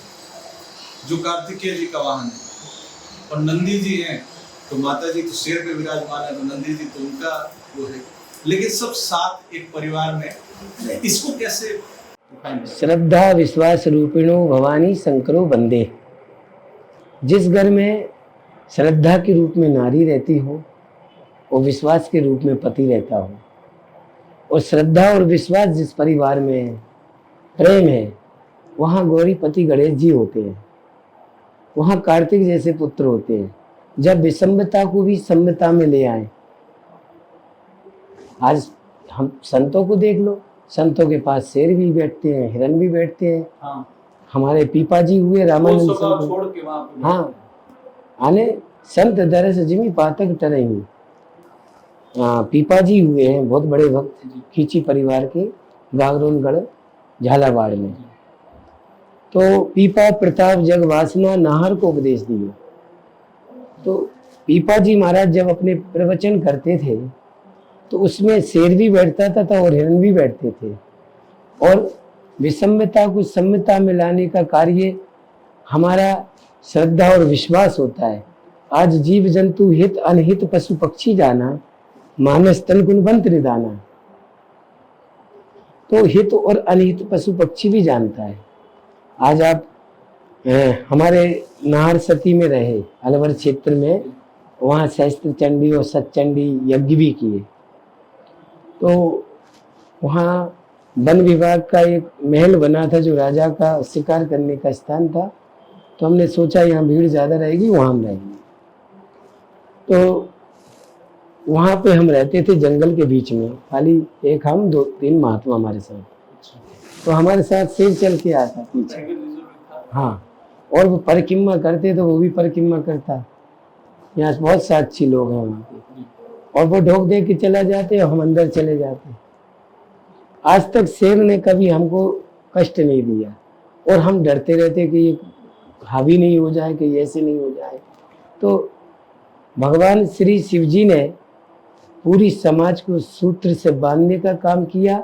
Speaker 2: जो कार्तिकेय जी का वाहन है, और नंदी जी हैं तो माता जी तो शेर पे विराजमान है, तो नंदी जी तो उनका वो है, लेकिन सब साथ एक परिवार में। इसको कैसे?
Speaker 1: श्रद्धा विश्वास रूपिणो भवानी शंकरो वंदे। जिस घर में श्रद्धा के रूप में नारी रहती हो और विश्वास के रूप में पति रहता हो, और श्रद्धा और विश्वास जिस परिवार में है, प्रेम है, वहाँ गौरीपति गणेश जी होते हैं, वहाँ कार्तिक जैसे पुत्र होते हैं। जब विषमता को भी समता में ले आए। आज हम संतों को देख लो, संतों के पास शेर भी बैठते हैं, हिरण भी बैठते हैं।
Speaker 2: हाँ।
Speaker 1: हमारे पीपा जी हुए रामानंद संत, हाँ, आने संत दरस जिमी पातक टरही। पीपा जी हुए हैं बहुत बड़े भक्त, खींची परिवार के, गागरोनगढ़ झालावाड़ में। तो पीपा प्रताप जग वासना नाहर को उपदेश दिए। तो पीपा जी महाराज जब अपने प्रवचन करते थे तो उसमें शेर भी बैठता था और हिरण भी बैठते थे, और विषमता को सम्यता में लाने का कार्य हमारा श्रद्धा और विश्वास होता है। आज जीव जंतु हित अनहित पशु पक्षी जाना, मानस तन गुणवंत निदाना। तो हित और अनहित पशु पक्षी भी जानता है। आज आप हमारे नाहर सती में रहे, अलवर क्षेत्र में, वहाँ सहस्त्र चंडी और सतचंडी यज्ञ भी किए। तो वहाँ वन विभाग का एक महल बना था जो राजा का शिकार करने का स्थान था। तो हमने सोचा यहाँ भीड़ ज़्यादा रहेगी, वहाँ हम रहेंगे। तो वहाँ पे हम रहते थे जंगल के बीच में, खाली एक हम 2-3 महात्मा हमारे साथ। तो हमारे साथ शेर चल के आता पीछे, हाँ, और वो परिक्रमा करते तो वो भी परिक्रमा करता। यहाँ बहुत साक्षी लोग हैं वहाँ पे, और वो ढोक दे के चला जाते, हम अंदर चले जाते। आज तक शेर ने कभी हमको कष्ट नहीं दिया, और हम डरते रहते कि ये हावी नहीं हो जाए, कहीं ऐसे नहीं हो जाए। तो भगवान श्री शिव जी ने पूरी समाज को सूत्र से बांधने का काम किया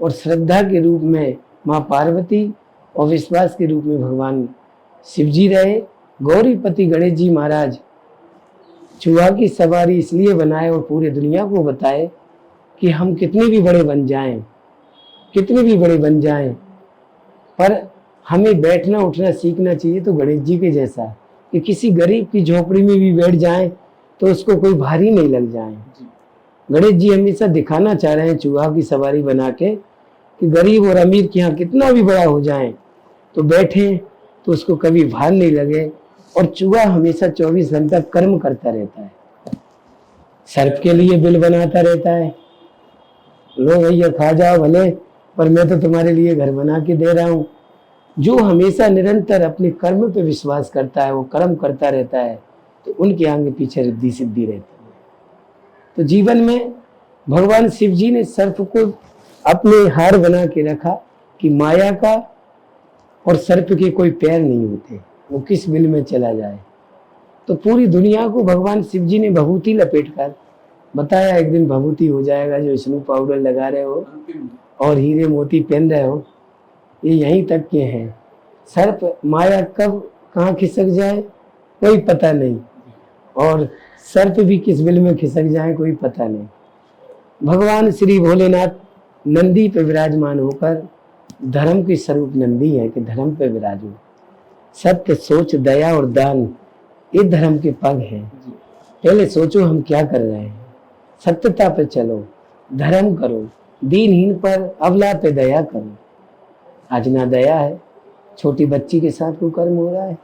Speaker 1: और श्रद्धा के रूप में माँ पार्वती और विश्वास के रूप में भगवान शिव जी रहे। गौरीपति गणेश जी महाराज चूहा की सवारी इसलिए बनाए और पूरे दुनिया को बताए कि हम कितने भी बड़े बन जाएं, कितने भी बड़े बन जाएं, पर हमें बैठना उठना सीखना चाहिए तो गणेश जी के जैसा, कि किसी गरीब की झोपड़ी में भी बैठ जाएं तो उसको कोई भारी नहीं लग जाए। गणेश जी हमेशा दिखाना चाह रहे हैं चूहा की सवारी बना के कि गरीब और अमीर के यहाँ कितना भी बड़ा हो जाए तो बैठे तो उसको कभी भार नहीं लगे। और चूहा हमेशा 24 घंटा कर्म करता रहता है, सर्प के लिए बिल बनाता रहता है, लो भैया खा जाओ भले, पर मैं तो तुम्हारे लिए घर बना के दे रहा हूँ। जो हमेशा निरंतर अपने कर्म पे विश्वास करता है, वो कर्म करता रहता है, तो उनके आगे पीछे रिद्धि सिद्धि रहती है। तो जीवन में भगवान शिव जी ने सर्प को अपने हार बना के रखा कि माया का और सर्प के कोई पैर नहीं होते, वो किस बिल में चला जाए। तो पूरी दुनिया को भगवान शिव जी ने भभूति लपेट कर बताया, एक दिन भभूति हो जाएगा, जो स्नो पाउडर लगा रहे हो और हीरे मोती पहन रहे हो, ये यहीं तक के हैं। सर्प माया कब कहाँ खिसक जाए कोई पता नहीं, और सर्प भी किस बिल में खिसक जाए कोई पता नहीं। भगवान श्री भोलेनाथ नंदी पे विराजमान होकर, धर्म के स्वरूप नंदी है कि धर्म पे विराजो। सत्य, सोच, दया और दान, ये धर्म के पग हैं। पहले सोचो हम क्या कर रहे हैं, सत्यता पे चलो, धर्म करो, दीनहीन पर अबला पे दया करो। आज ना दया है, छोटी बच्ची के साथ कोई कर्म हो रहा है,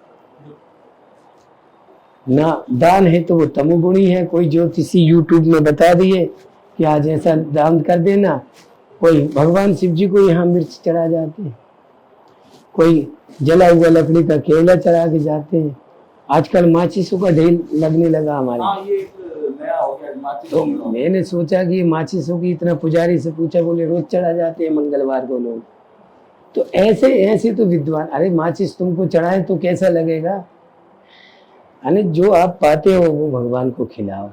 Speaker 1: ना दान है तो वो तमोगुणी है। कोई ज्योतिषी यूट्यूब में बता दिए कि आज ऐसा दान कर देना, कोई भगवान शिव जी को यहाँ मिर्च चढ़ा जाते हैं, कोई जला हुआ लकड़ी का केला चढ़ा के जाते हैं। आजकल माचिसों का ढेर लगने लगा हमारे।
Speaker 2: ये एक नया हो गया माचिस।
Speaker 1: तो मैंने सोचा कि माचिसों की इतना पुजारी से पूछा, बोले रोज चढ़ा जाते हैं मंगलवार को लोग। तो ऐसे ऐसे तो विद्वान, अरे माचिस तुमको चढ़ाए तो कैसा लगेगा, अरे जो आप पाते हो वो भगवान को खिलाओ,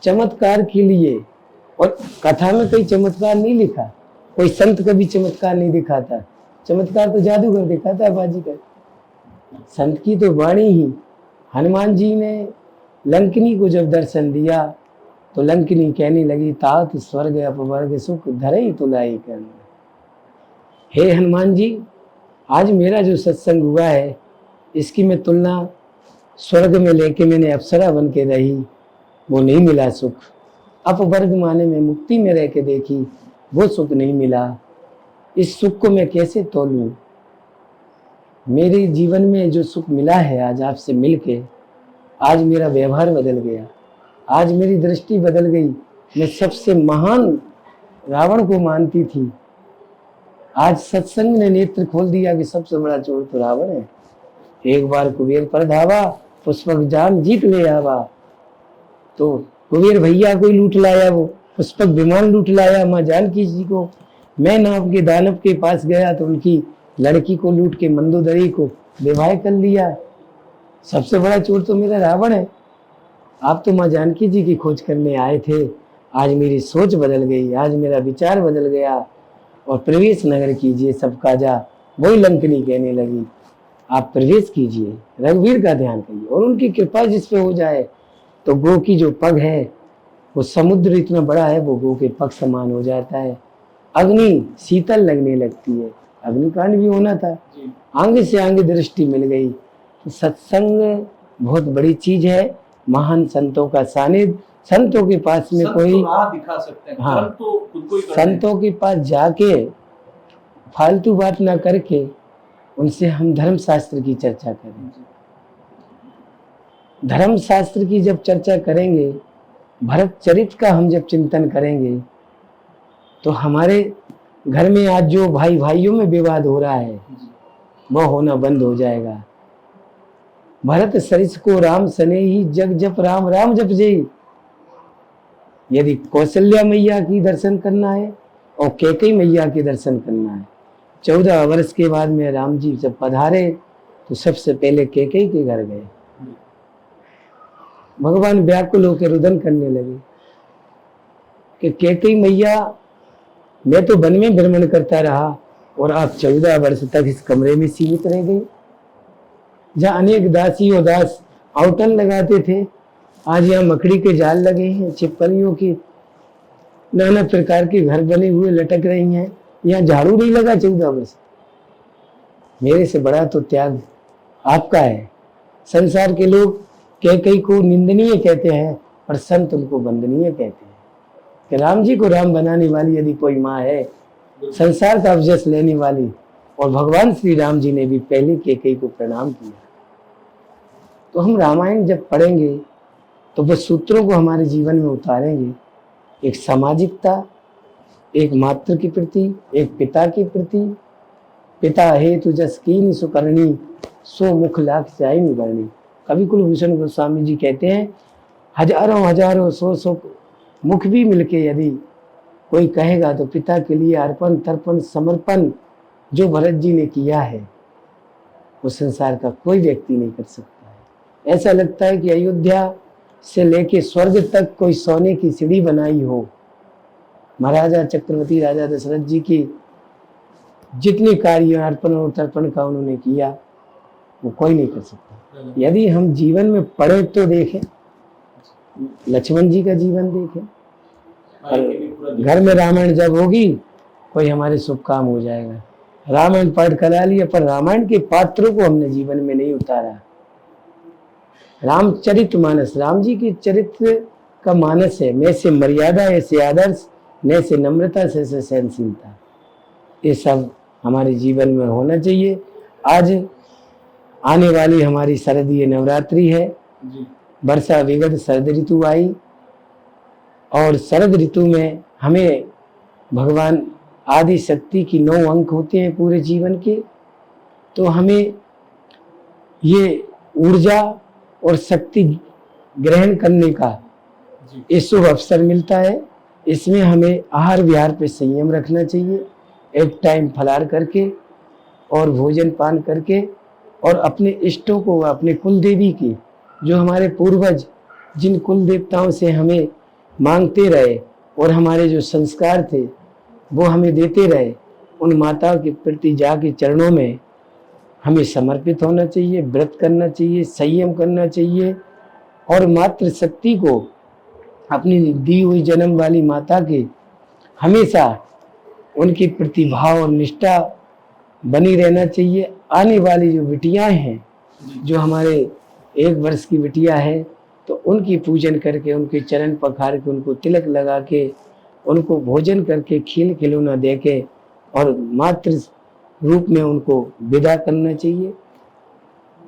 Speaker 1: चमत्कार के लिए। और कथा में कोई चमत्कार नहीं लिखा, कोई संत कभी चमत्कार नहीं दिखाता, चमत्कार तो जादूगर दिखाता है, बाजीगर। संत की तो वाणी ही। हनुमान जी ने लंकिनी को जब दर्शन दिया तो लंकिनी कहने लगी, तात स्वर्ग अपवर्ग सुख धरई तुलाई कर। हे हनुमान जी, आज मेरा जो सत्संग हुआ है इसकी मैं तुलना स्वर्ग में लेके मैंने अप्सरा बन के रही, वो नहीं मिला सुख। अपवर्ग माने में मुक्ति में रह के देखी, वो सुख नहीं मिला। इस सुख को मैं कैसे तोलूं। मेरे जीवन में जो सुख मिला है आज आपसे मिलके, आज मेरा व्यवहार बदल गया, आज मेरी दृष्टि बदल गई। मैं सबसे महान रावण को मानती थी, आज सत्संग ने नेत्र खोल दिया कि सबसे बड़ा चोर तो रावण है। एक बार कुबेर पर धावा, पुष्पक जाम जीत ले आवा। तो कुबेर भैया को लूट लाया, वो पुष्पक विमान लूट लाया माँ जानकी जी को। मैं नाव के दानव के पास गया तो उनकी लड़की को लूट के मंदोदरी को विवाह कर लिया। सबसे बड़ा चोर तो मेरा रावण है। आप तो माँ जानकी जी की खोज करने आए थे, आज मेरी सोच बदल गई, आज मेरा विचार बदल गया। और प्रवेश नगर कीजिए सब काजा, वही लंकनी कहने लगी। आप प्रवेश कीजिए, रघुवीर का ध्यान करिए और उनकी कृपा जिस पे हो जाए तो गो की जो पग है वो समुद्र इतना बड़ा है, वो गो के पग समान हो जाता है। अग्नि शीतल लगने लगती है, अग्निकांड भी होना था, आगे से आगे दृष्टि मिल गई। तो सत्संग बहुत बड़ी चीज है, महान संतों का सानिध्य। संतों के पास में कोई
Speaker 2: दिखा सकते हैं,
Speaker 1: हाँ,
Speaker 2: तो खुद को ही
Speaker 1: संतों के पास जाके फालतू बात ना करके उनसे हम धर्म शास्त्र की चर्चा करें। धर्म शास्त्र की जब चर्चा करेंगे, भरत चरित्र का हम जब चिंतन करेंगे, तो हमारे घर में आज जो भाई भाइयों में विवाद हो रहा है वह होना बंद हो जाएगा। भरत सरिस को राम सने ही जग जप राम राम जप जई। यदि कौशल्या मैया की दर्शन करना है और कैकेयी मैया के दर्शन करना है, 14 वर्ष के बाद में राम जी जब पधारे तो सबसे पहले कैकेयी के घर गए। भगवान व्याकुल होकर रुदन करने लगे कि कैकेयी मैया, मैं तो वन में भ्रमण करता रहा और आप 14 वर्ष तक इस कमरे में सीमित रह गई, जहाँ अनेक दासी और दास आवटन लगाते थे, आज यहाँ मकड़ी के जाल लगे हैं, छिपकलियों की नाना प्रकार के घर बने हुए लटक रही हैं, यहाँ झाड़ू नहीं लगा 14 वर्ष। मेरे से बड़ा तो त्याग आपका है। संसार के लोग कैकेयी को निंदनीय कहते हैं, पर संत उनको वंदनीय कहते हैं कि राम जी को राम बनाने वाली यदि कोई माँ है, संसार का अवजस लेने वाली, और भगवान श्री राम जी ने भी पहले कैकेयी को प्रणाम किया। तो हम रामायण जब पढ़ेंगे तो वो सूत्रों को हमारे जीवन में उतारेंगे, एक सामाजिकता, एक मातृ के प्रति, एक पिता के प्रति। पिता हेतु जस कीन सुकरणी, सो मुख लाख जाय निबरणी। कवि कुलभूषण गोस्वामी जी कहते हैं, हजारों हजारों सौ मुख भी मिलके यदि कोई कहेगा तो पिता के लिए अर्पण तर्पण समर्पण जो भरत जी ने किया है, वो संसार का कोई व्यक्ति नहीं कर सकता है। ऐसा लगता है कि अयोध्या से लेके स्वर्ग तक कोई सोने की सीढ़ी बनाई हो। महाराजा चक्रवर्ती राजा दशरथ जी की जितने कार्य अर्पण और तर्पण का उन्होंने किया, वो कोई नहीं कर सकता। यदि हम जीवन में पढ़े तो देखें, लक्ष्मण जी का जीवन देखें, और घर में रामायण जब होगी कोई हमारे शुभ काम हो जाएगा। रामायण पढ़ करा लिया, पर रामायण के पात्रों को हमने जीवन में नहीं उतारा। रामचरित मानस, राम जी के चरित्र का मानस है, मैं से मर्यादा ऐसे आदर्श, न से नम्रता से सहनशीलता, ये सब हमारे जीवन में होना चाहिए। आज आने वाली हमारी शरदीय नवरात्रि है, वर्षा विगत शरद ऋतु आई, और शरद ऋतु में हमें भगवान आदि शक्ति की 9 अंक होते हैं पूरे जीवन के, तो हमें ये ऊर्जा और शक्ति ग्रहण करने का ये शुभ अवसर मिलता है। इसमें हमें आहार विहार पे संयम रखना चाहिए, एक टाइम फलाहार करके और भोजन पान करके, और अपने इष्टों को, अपने कुल देवी की, जो हमारे पूर्वज जिन कुल देवताओं से हमें मांगते रहे और हमारे जो संस्कार थे वो हमें देते रहे, उन माताओं के प्रति जाके चरणों में हमें समर्पित होना चाहिए, व्रत करना चाहिए, संयम करना चाहिए, और मातृ शक्ति को, अपनी दी हुई जन्म वाली माता के हमेशा उनकी प्रतिभाव और निष्ठा बनी रहना चाहिए। आने वाली जो बिटियां हैं, जो हमारे 1 वर्ष की बिटिया है, तो उनकी पूजन करके, उनके चरण पखार के, उनको तिलक लगा के, उनको भोजन करके, खिल खिलौना दे के, और मातृ रूप में उनको विदा करना चाहिए।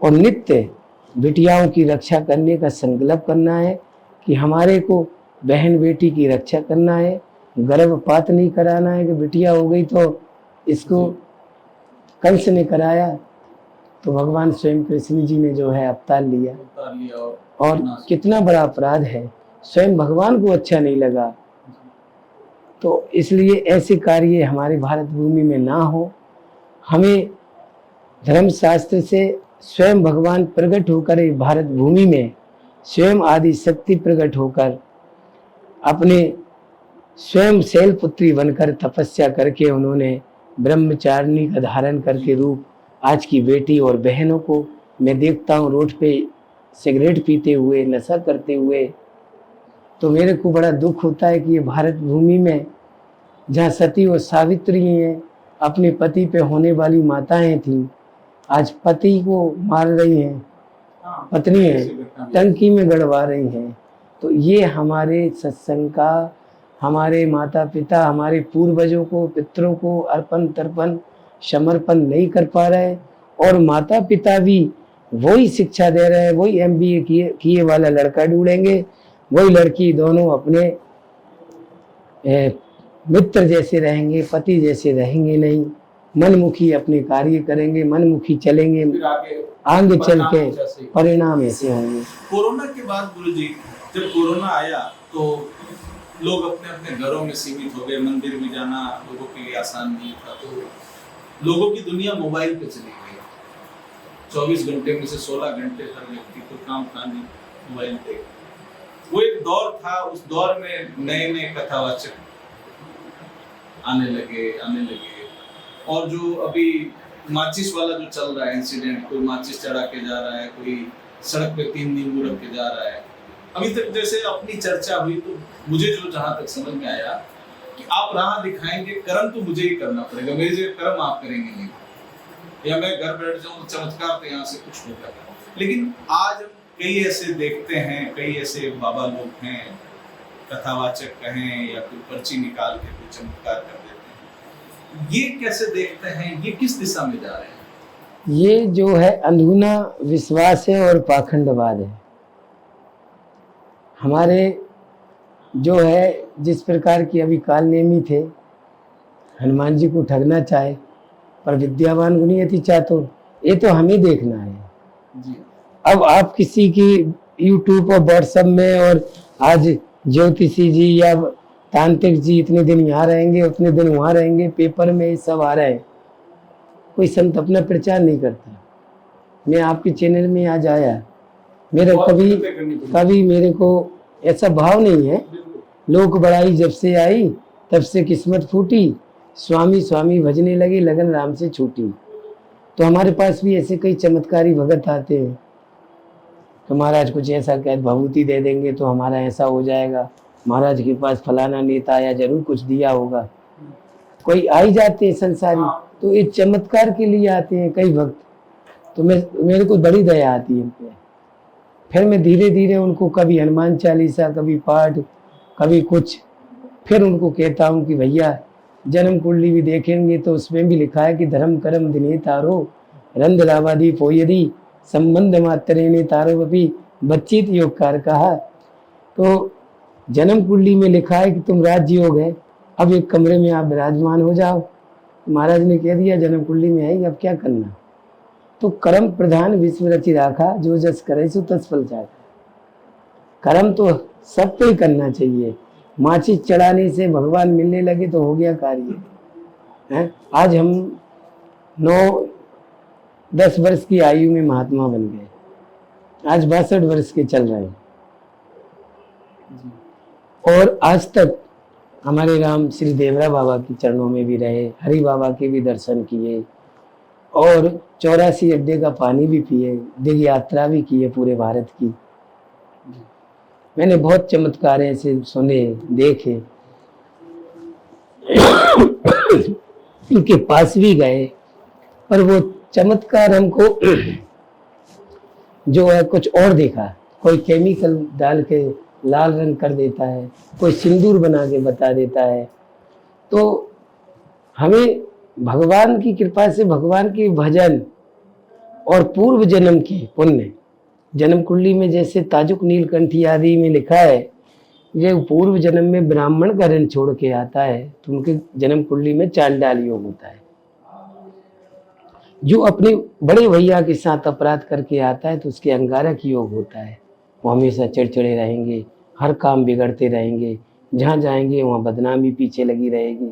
Speaker 1: और नित्य बिटियाओं की रक्षा करने का संकल्प करना है कि हमारे को बहन बेटी की रक्षा करना है, गर्भपात नहीं कराना है कि बिटिया हो गई तो इसको कंस ने कराया, तो भगवान स्वयं कृष्ण जी ने जो है अवतार लिया, और कितना बड़ा अपराध है, स्वयं भगवान को अच्छा नहीं लगा। तो इसलिए ऐसे कार्य हमारे भारत भूमि में ना हो। हमें धर्मशास्त्र से स्वयं भगवान प्रकट होकर इस भारत भूमि में स्वयं आदि शक्ति प्रकट होकर अपने स्वयं शैलपुत्री बनकर तपस्या करके उन्होंने ब्रह्मचारिणी का धारण करके रूप आज की बेटी और बहनों को मैं देखता हूँ रोड पे सिगरेट पीते हुए, नशा करते हुए, तो मेरे को बड़ा दुख होता है कि ये भारत भूमि में जहाँ सती और सावित्री हैं, अपने पति पे होने वाली माताएं थी, आज पति को मार रही हैं, पत्नी है टंकी में गड़वा रही हैं। तो ये हमारे सत्संग का, हमारे माता पिता, हमारे पूर्वजों को, पितरों को अर्पण तर्पण समर्पण नहीं कर पा रहे, और माता पिता भी वही शिक्षा दे रहे हैं, वही MBA किए वाला लड़का ढूंढेंगे, वही लड़की, दोनों अपने मित्र जैसे रहेंगे, पति जैसे रहेंगे नहीं, मनमुखी अपने कार्य करेंगे, मनमुखी चलेंगे, आगे चल के परिणाम ऐसे होंगे।
Speaker 2: कोरोना के बाद गुरुजी, जब कोरोना आया तो लोग अपने अपने घरों में सीमित हो गए, मंदिर में जाना लोगों के लिए आसान नहीं था, तो लोगों की दुनिया मोबाइल पे चली गई। 24 घंटे में से 16 घंटे हर व्यक्ति को काम खाने मोबाइल पे। वो एक दौर था, उस दौर में नए नए कथावाचक आने लगे और जो अभी माचिस वाला जो चल रहा है इंसिडेंट, कोई माचिस चढ़ा के जा रहा है, कोई सड़क पे 3 नींबू रख के जा रहा है। अभी तक जैसे अपनी चर्चा हुई तो मुझे जो जहां तक समझ में आया कि आप राह दिखाएंगे, कर्म तो मुझे ही करना पड़ेगा, मेरे जो कर्म आप करेंगे नहीं, या मैं घर बैठ जाऊं तो चमत्कार तो यहाँ से कुछ नहीं करना। लेकिन आज हम कई ऐसे देखते हैं, कई ऐसे बाबा लोग हैं, कथावाचक कहें या कोई पर्ची निकाल के कोई चमत्कार कर देते हैं। ये कैसे देखते हैं, ये किस दिशा में जा रहे हैं?
Speaker 1: ये जो है अंधुना विश्वास है और पाखंडवाद है। हमारे जो है जिस प्रकार की अभी काल नेमी थे, हनुमान जी को ठगना चाहे पर विद्यावान गुणी अति चातुर, ये तो हमें देखना है
Speaker 2: जी।
Speaker 1: अब आप किसी की यूट्यूब और व्हाट्सएप में, और आज ज्योतिषी जी या तांत्रिक जी इतने दिन यहाँ रहेंगे उतने दिन वहाँ रहेंगे, पेपर में ये सब आ रहा है, कोई संत अपना प्रचार नहीं करता। मैं आपके चैनल में आज आया, मेरा कभी मेरे को ऐसा भाव नहीं है, लोक बड़ाई जब से आई तब से किस्मत फूटी, स्वामी स्वामी भजने लगे लगन राम से छूटी। तो हमारे पास भी ऐसे कई चमत्कारी भगत आते हैं तो महाराज कुछ ऐसा कह भभूति दे देंगे तो हमारा ऐसा हो जाएगा, महाराज के पास फलाना नेता आया जरूर कुछ दिया होगा। कोई आई जाते हैं संसारी, तो ये चमत्कार के लिए आते हैं कई भक्त। तो मेरे को बड़ी दया आती है उन पे। फिर मैं धीरे धीरे उनको कभी हनुमान चालीसा, कभी पाठ, कभी कुछ, फिर उनको कहता हूँ कि भैया जन्म कुंडली भी देखेंगे तो उसमें भी लिखा है कि धर्म कर्म दिने तारो रंध रावादी पोयदी संबंध मात्रे ने तारो अभी बच्चित योगकार कहा। तो जन्म कुंडली में लिखा है कि तुम राज्य योग है, अब एक कमरे में आप विराजमान हो जाओ। महाराज ने कह दिया जन्म कुंडली में है, अब क्या करना। तो कर्म प्रधान विश्व रचि राखा, जो जस करे सो तस फल चाखा। कर्म तो सबको ही करना चाहिए। माचिस चढ़ाने से भगवान मिलने लगे तो हो गया कार्य है। आज हम 9-10 वर्ष की आयु में महात्मा बन गए, आज 62 वर्ष के चल रहे हैं। और आज तक हमारे राम श्री देवरा बाबा के चरणों में भी रहे, हरि बाबा के भी दर्शन किए और 84 अड्डे का पानी भी पिए, दिव्य यात्रा भी की है पूरे भारत की। मैंने बहुत चमत्कार ऐसे सुने देखे, उनके पास भी गए, पर वो चमत्कार हमको जो है कुछ और देखा। कोई केमिकल डाल के लाल रंग कर देता है, कोई सिंदूर बना के बता देता है। तो हमें भगवान की कृपा से भगवान के भजन और पूर्व जन्म की पुण्य, जन्म कुंडली में जैसे ताजुक नीलकंठी आदि में लिखा है ये पूर्व जन्म में ब्राह्मण का ऋण छोड़ के आता है तो उनके जन्म कुंडली में चांडाल योग होता है। जो अपने बड़े भैया के साथ अपराध करके आता है तो उसके अंगारक योग होता है। वो हमेशा चिड़चिड़े रहेंगे, हर काम बिगड़ते रहेंगे, जहाँ जाएंगे वहाँ बदनामी पीछे लगी रहेगी।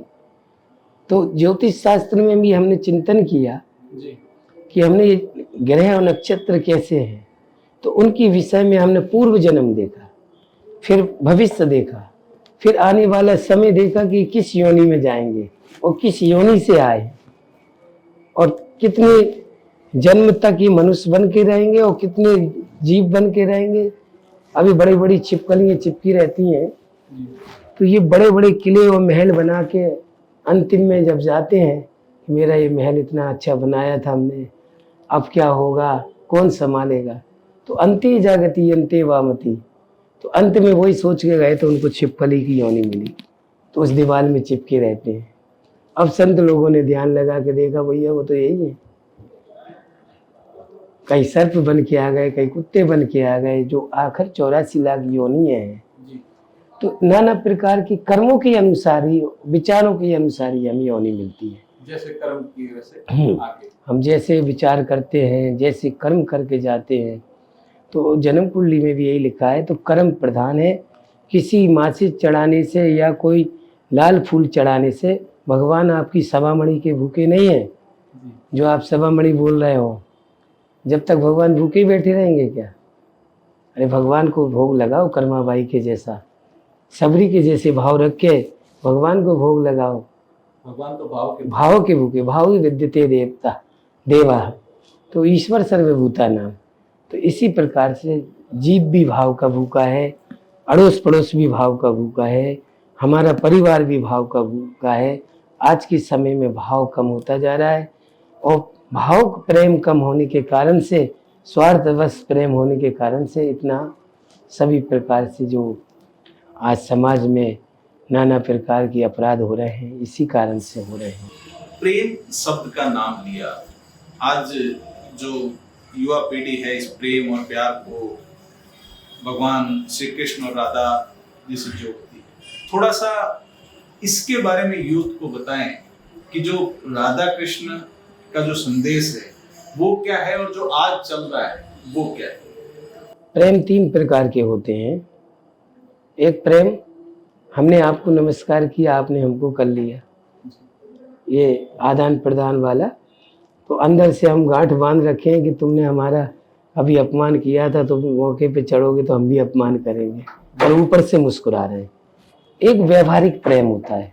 Speaker 1: तो ज्योतिष शास्त्र में भी हमने चिंतन किया कि हमने ये ग्रह और नक्षत्र कैसे हैं, तो उनकी विषय में हमने पूर्व जन्म देखा, फिर भविष्य देखा, फिर आने वाला समय देखा कि किस योनि में जाएंगे और किस योनि से आए और कितने जन्म तक ये मनुष्य बन के रहेंगे और कितने जीव बन के रहेंगे। अभी बड़ी बड़ी छिपकलियां चिपकी रहती हैं, तो ये बड़े बड़े किले और महल बना के अंतिम में जब जाते हैं मेरा ये महल इतना अच्छा बनाया था हमने, अब क्या होगा, कौन संभालेगा। तो अंते जागति अंते वामती, तो अंत में वही सोच के गए तो उनको छिपकली की योनि मिली, तो उस दीवार में चिपके रहते हैं। अब संत लोगों ने ध्यान लगा के देखा भैया वो तो यही है, कई सर्प बन के आ गए, कई कुत्ते बन के आ गए, जो आखिर 84 लाख योनि है। तो नाना प्रकार की कर्मों के अनुसार ही, विचारों के अनुसार ही हमें योनि मिलती है।
Speaker 2: जैसे कर्म की वैसे आगे
Speaker 1: हम जैसे विचार करते हैं, जैसे कर्म करके जाते हैं। तो जन्म कुंडली में भी यही लिखा है। तो कर्म प्रधान है, किसी माचिस चढ़ाने से या कोई लाल फूल चढ़ाने से भगवान आपकी सभामणि के भूखे नहीं है। जो आप सभामणि बोल रहे हो, जब तक भगवान भूखे ही बैठे रहेंगे क्या? अरे भगवान को भोग लगाओ कर्माबाई के जैसा, सबरी के जैसे भाव रख के भगवान को भोग लगाओ।
Speaker 2: भगवान तो भाव
Speaker 1: के भूखे, भाव ही विद्यते देवता देवा, तो ईश्वर सर्वभूता नाम। तो इसी प्रकार से जीव भी भाव का भूखा है, अड़ोस पड़ोस भी भाव का भूखा है, हमारा परिवार भी भाव का भूखा है। आज के समय में भाव कम होता जा रहा है, और भाव प्रेम कम होने के कारण से, स्वार्थवश प्रेम होने के कारण से इतना सभी प्रकार से जो आज समाज में नाना प्रकार के अपराध हो रहे हैं, इसी कारण से हो रहे हैं।
Speaker 2: प्रेम शब्द का नाम लिया, आज जो युवा पीढ़ी है इस प्रेम और प्यार को भगवान श्री कृष्ण और राधा जी से जोड़ती है। थोड़ा सा इसके बारे में यूथ को बताएं कि जो राधा कृष्ण का जो संदेश है वो क्या है और जो आज चल रहा है वो क्या है।
Speaker 1: प्रेम 3 प्रकार के होते हैं। एक प्रेम, हमने आपको नमस्कार किया, आपने हमको कर लिया, ये आदान प्रदान वाला। तो अंदर से हम गांठ बांध रखे हैं कि तुमने हमारा अभी अपमान किया था, तो मौके पे चढ़ोगे तो हम भी अपमान करेंगे, और ऊपर से मुस्कुरा रहे हैं। एक व्यवहारिक प्रेम होता है,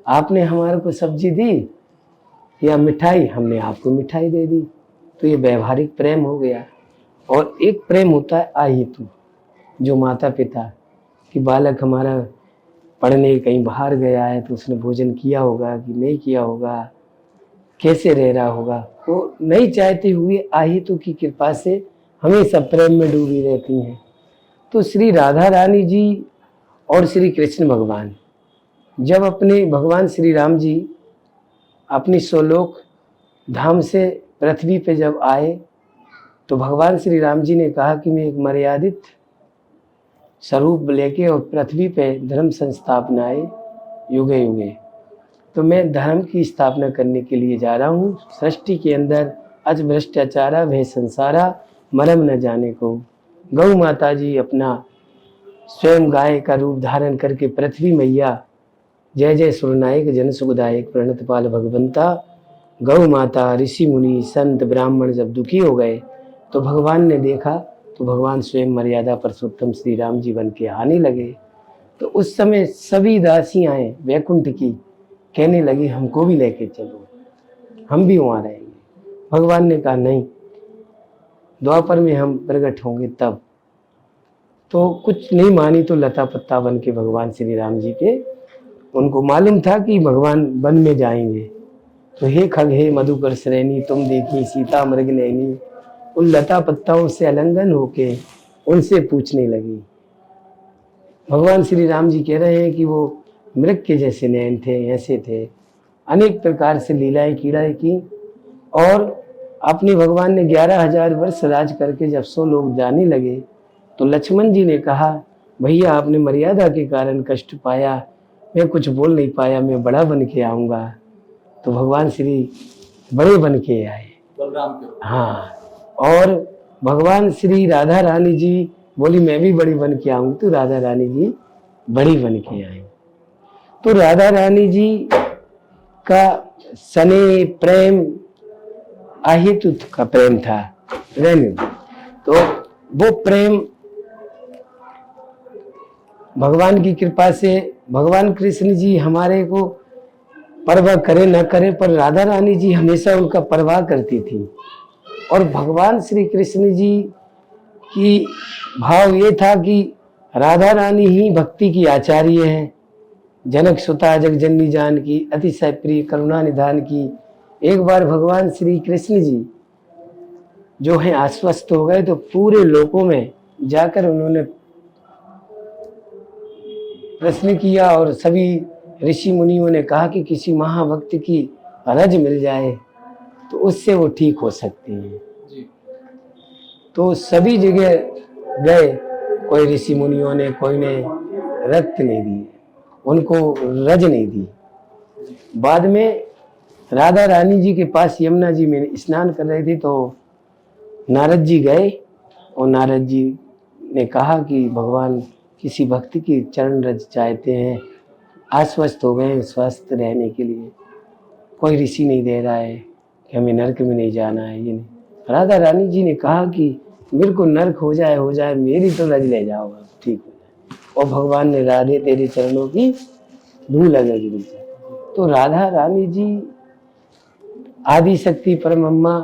Speaker 1: आपने हमारे को सब्जी दी या मिठाई, हमने आपको मिठाई दे दी, तो ये व्यवहारिक प्रेम हो गया। और एक प्रेम होता है आहितु, जो माता पिता कि बालक हमारा पढ़ने कहीं बाहर गया है तो उसने भोजन किया होगा कि नहीं किया होगा, कैसे रह रहा होगा, वो नहीं चाहते हुए आहितु की कृपा से हमेशा प्रेम में डूबी रहती हैं। तो श्री राधा रानी जी और श्री कृष्ण भगवान जब अपने भगवान श्री राम जी अपनी सोलोक धाम से पृथ्वी पे जब आए, तो भगवान श्री राम जी ने कहा कि मैं एक मर्यादित स्वरूप लेके और पृथ्वी पे धर्म संस्थापनाए युगे युगे, तो मैं धर्म की स्थापना करने के लिए जा रहा हूँ। सृष्टि के अंदर अज भ्रष्टाचारा भय संसारा, मरम न जाने को। गौ माता जी अपना स्वयं गाय का रूप धारण करके पृथ्वी मैया, जय जय सुरनायक जन सुखदायक प्रणत पाल भगवंता। गौ माता ऋषि मुनि संत ब्राह्मण जब दुखी हो गए तो भगवान ने देखा, तो भगवान स्वयं मर्यादा पुरुषोत्तम श्री राम जी बन के आने लगे। तो उस समय सभी दासियां वैकुंठ की कहने लगी हमको भी लेके चलो, हम भी वहाँ रहेंगे। भगवान ने कहा नहीं, द्वापर में हम प्रकट होंगे तब। तो कुछ नहीं मानी तो लता पत्ता बन के भगवान श्री राम जी के, उनको मालूम था कि भगवान वन में जाएंगे। तो हे खग हे मधुकर श्रेणी, तुम देखी सीता मृग नैनी, उन लता पत्ताओं से अलंगन होके उनसे पूछने लगी। भगवान श्री राम जी कह रहे हैं कि वो मृग के जैसे नैन थे, ऐसे थे, अनेक प्रकार से लीलाएं कीड़ाएं की। और अपने भगवान ने 11,000 वर्ष राज करके जब 100 लोग जाने लगे, तो लक्ष्मण जी ने कहा भैया आपने मर्यादा के कारण कष्ट पाया, मैं कुछ बोल नहीं पाया, मैं बड़ा बन के आऊँगा। तो भगवान श्री बड़े बन के आए,
Speaker 2: बलराम के।
Speaker 1: हाँ, और भगवान श्री राधा रानी जी बोली मैं भी बड़ी बन के आऊँगी, तो राधा रानी जी बड़ी बन के आई। तो राधा रानी जी का स्नेह प्रेम आहितु का प्रेम था, रहने दो। तो वो प्रेम भगवान की कृपा से भगवान कृष्ण जी हमारे को परवाह करे न करे, पर राधा रानी जी हमेशा उनका परवाह करती थी। और भगवान श्री कृष्ण जी की भाव ये था कि राधा रानी ही भक्ति की आचार्य है, जनक सुता जगजननी जान की, अतिशय प्रिय करुणा निधान की। एक बार भगवान श्री कृष्ण जी जो है आश्वस्त हो गए, तो पूरे लोकों में जाकर उन्होंने प्रश्न किया, और सभी ऋषि मुनियों ने कहा कि किसी महाभक्त की रज मिल जाए तो उससे वो ठीक हो सकती है। तो सभी जगह गए, कोई ऋषि मुनियों ने, कोई ने रक्त नहीं दी, उनको रज नहीं दी। बाद में राधा रानी जी के पास यमुना जी में स्नान कर रही थी, तो नारद जी गए, और नारद जी ने कहा कि भगवान किसी भक्ति की चरण रज चाहते हैं, आश्वस्त हो गए स्वस्थ रहने के लिए, कोई ऋषि नहीं दे रहा है कि हमें नरक में नहीं जाना है, ये नहीं। राधा रानी जी ने कहा कि मेरे को नर्क हो जाए, मेरी तो रज ले जाओ, अब ठीक हो जाए। और भगवान ने राधे तेरे चरणों की धूल अगर गिरी जाए। तो राधा रानी जी आदि शक्ति परमम्मा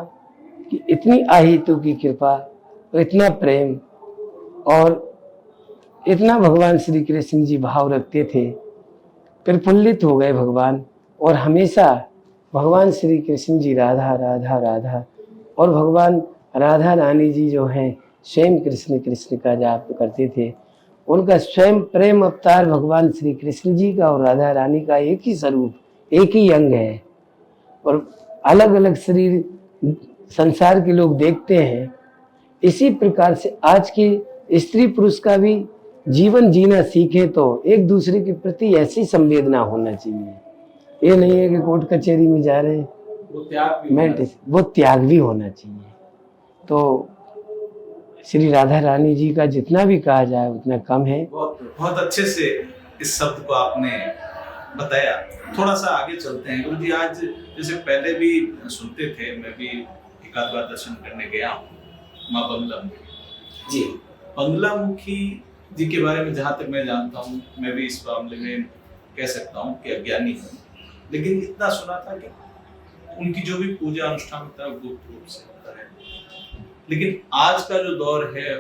Speaker 1: की इतनी आहितु की कृपा, तो इतना प्रेम और इतना भगवान श्री कृष्ण जी भाव रखते थे, प्रफुल्लित हो गए भगवान। और हमेशा भगवान श्री कृष्ण जी राधा राधा राधा, और भगवान राधा रानी जी जो हैं स्वयं कृष्ण कृष्ण का जाप करते थे। उनका स्वयं प्रेम अवतार भगवान श्री कृष्ण जी का और राधा रानी का एक ही स्वरूप, एक ही अंग है। और अलग अलग शरीर संसार के लोग देखते हैं। इसी प्रकार से आज की स्त्री पुरुष का भी जीवन जीना सीखे तो एक दूसरे के प्रति ऐसी संवेदना होना चाहिए। ये नहीं है कि कोर्ट कचहरी में जा रहे हैं, वो त्याग भी होना चाहिए। तो श्री राधा रानी जी का जितना भी कहा जाए उतना कम है।
Speaker 2: बहुत अच्छे से इस शब्द को आपने बताया। थोड़ा सा आगे चलते हैं गुरु जी। आज जैसे पहले भी सुनते थे, मैं भी एक आध बार दर्शन करने गया हूँ माँ बंगलामुखी जी। बंगलामुखी जी के बारे में जहाँ तक मैं जानता हूँ, मैं भी इस मामले में कह सकता हूँ कि अज्ञानी हूँ, लेकिन इतना सुना था कि उनकी जो भी पूजा अनुष्ठान होता है गुप्त रूप से होता है। लेकिन आज का जो दौर है,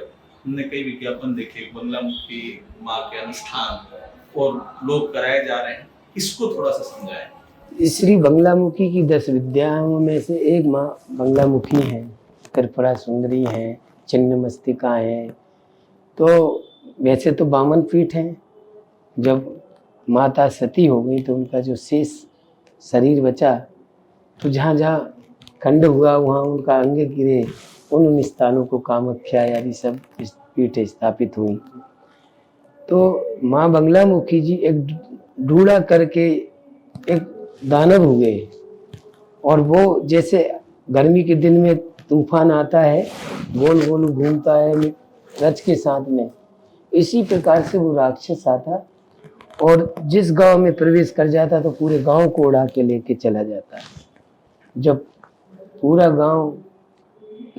Speaker 2: हमने कई विज्ञापन देखे बंगलामुखी माँ के अनुष्ठान और लोग कराए जा रहे हैं, इसको थोड़ा सा समझाएं।
Speaker 1: श्री बंगलामुखी की 10 विद्याओं में से एक माँ बंगलामुखी है, त्रिपुरा सुंदरी है, छिन्नमस्तिका है। तो वैसे तो 52 पीठ हैं। जब माता सती हो गई तो उनका जो शेष शरीर बचा, तो जहाँ जहाँ खंड हुआ वहाँ उनका अंग गिरे, उन स्थानों को कामाख्या आदि सब पीठ स्थापित हुई। तो माँ बंगलामुखी जी एक ढूढ़ा करके एक दानव हुए, और वो जैसे गर्मी के दिन में तूफान आता है, गोल गोल घूमता है रच के साथ में, इसी प्रकार से वो राक्षस आता और जिस गांव में प्रवेश कर जाता तो पूरे गांव को उड़ा के लेके चला जाता। जब पूरा गांव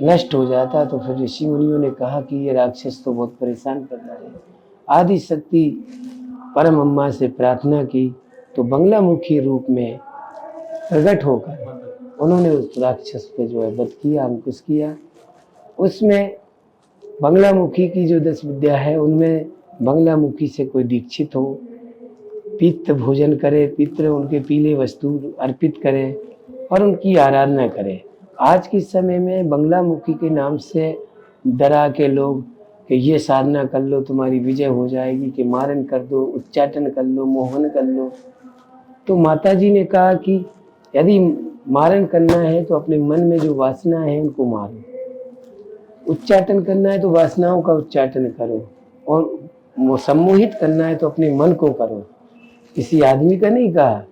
Speaker 1: नष्ट हो जाता तो फिर ऋषि मुनियों ने कहा कि ये राक्षस तो बहुत परेशान कर रहा है। आदि शक्ति परम अम्मा से प्रार्थना की तो बंगलामुखी रूप में प्रकट होकर उन्होंने उस राक्षस पे जो है वध किया, अंकुश किया। उसमें बंगलामुखी की जो 10 विद्या है उनमें बंगलामुखी से कोई दीक्षित हो, पितृ भोजन करे, पितृ उनके पीले वस्तु अर्पित करे और उनकी आराधना करे। आज के समय में बंगलामुखी के नाम से डरा के लोग कि ये साधना कर लो तुम्हारी विजय हो जाएगी, कि मारन कर दो, उच्चाटन कर लो, मोहन कर लो। तो माता जी ने कहा कि यदि मारन करना है तो अपने मन में जो वासना है उनको मारो, उच्चाटन करना है तो वासनाओं का उच्चाटन करो, और सम्मोहित करना है तो अपने मन को करो, किसी आदमी का नहीं कहा।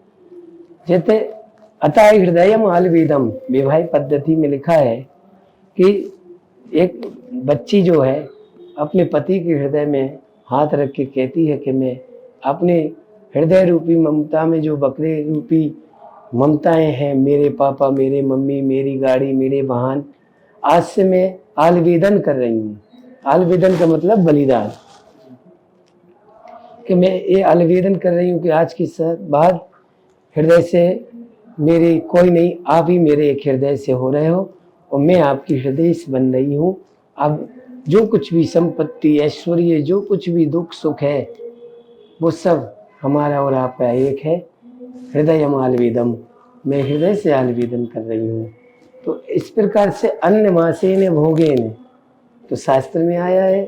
Speaker 1: जैसे अतः हृदयम आलवेदम विवाह पद्धति में लिखा है कि एक बच्ची जो है अपने पति के हृदय में हाथ रख के कहती है कि मैं अपने हृदय रूपी ममता में जो बकरे रूपी ममताएं हैं, मेरे पापा, मेरे मम्मी, मेरी गाड़ी, मेरे वाहन, आज से मैं आलवेदन कर रही हूँ। आलवेदन का मतलब बलिदान, कि मैं ये आलवेदन कर रही हूँ कि आज के बाद हृदय से मेरे कोई नहीं, आप ही मेरे एक हृदय से हो रहे हो और मैं आपकी हृदय से बन रही हूँ। अब जो कुछ भी संपत्ति, ऐश्वर्य, जो कुछ भी दुख सुख है वो सब हमारा और आपका एक है। हृदय आलवेदम, मैं हृदय से आलवेदन कर रही हूँ। तो इस प्रकार से अन्न मासेन भोगेन, तो शास्त्र में आया है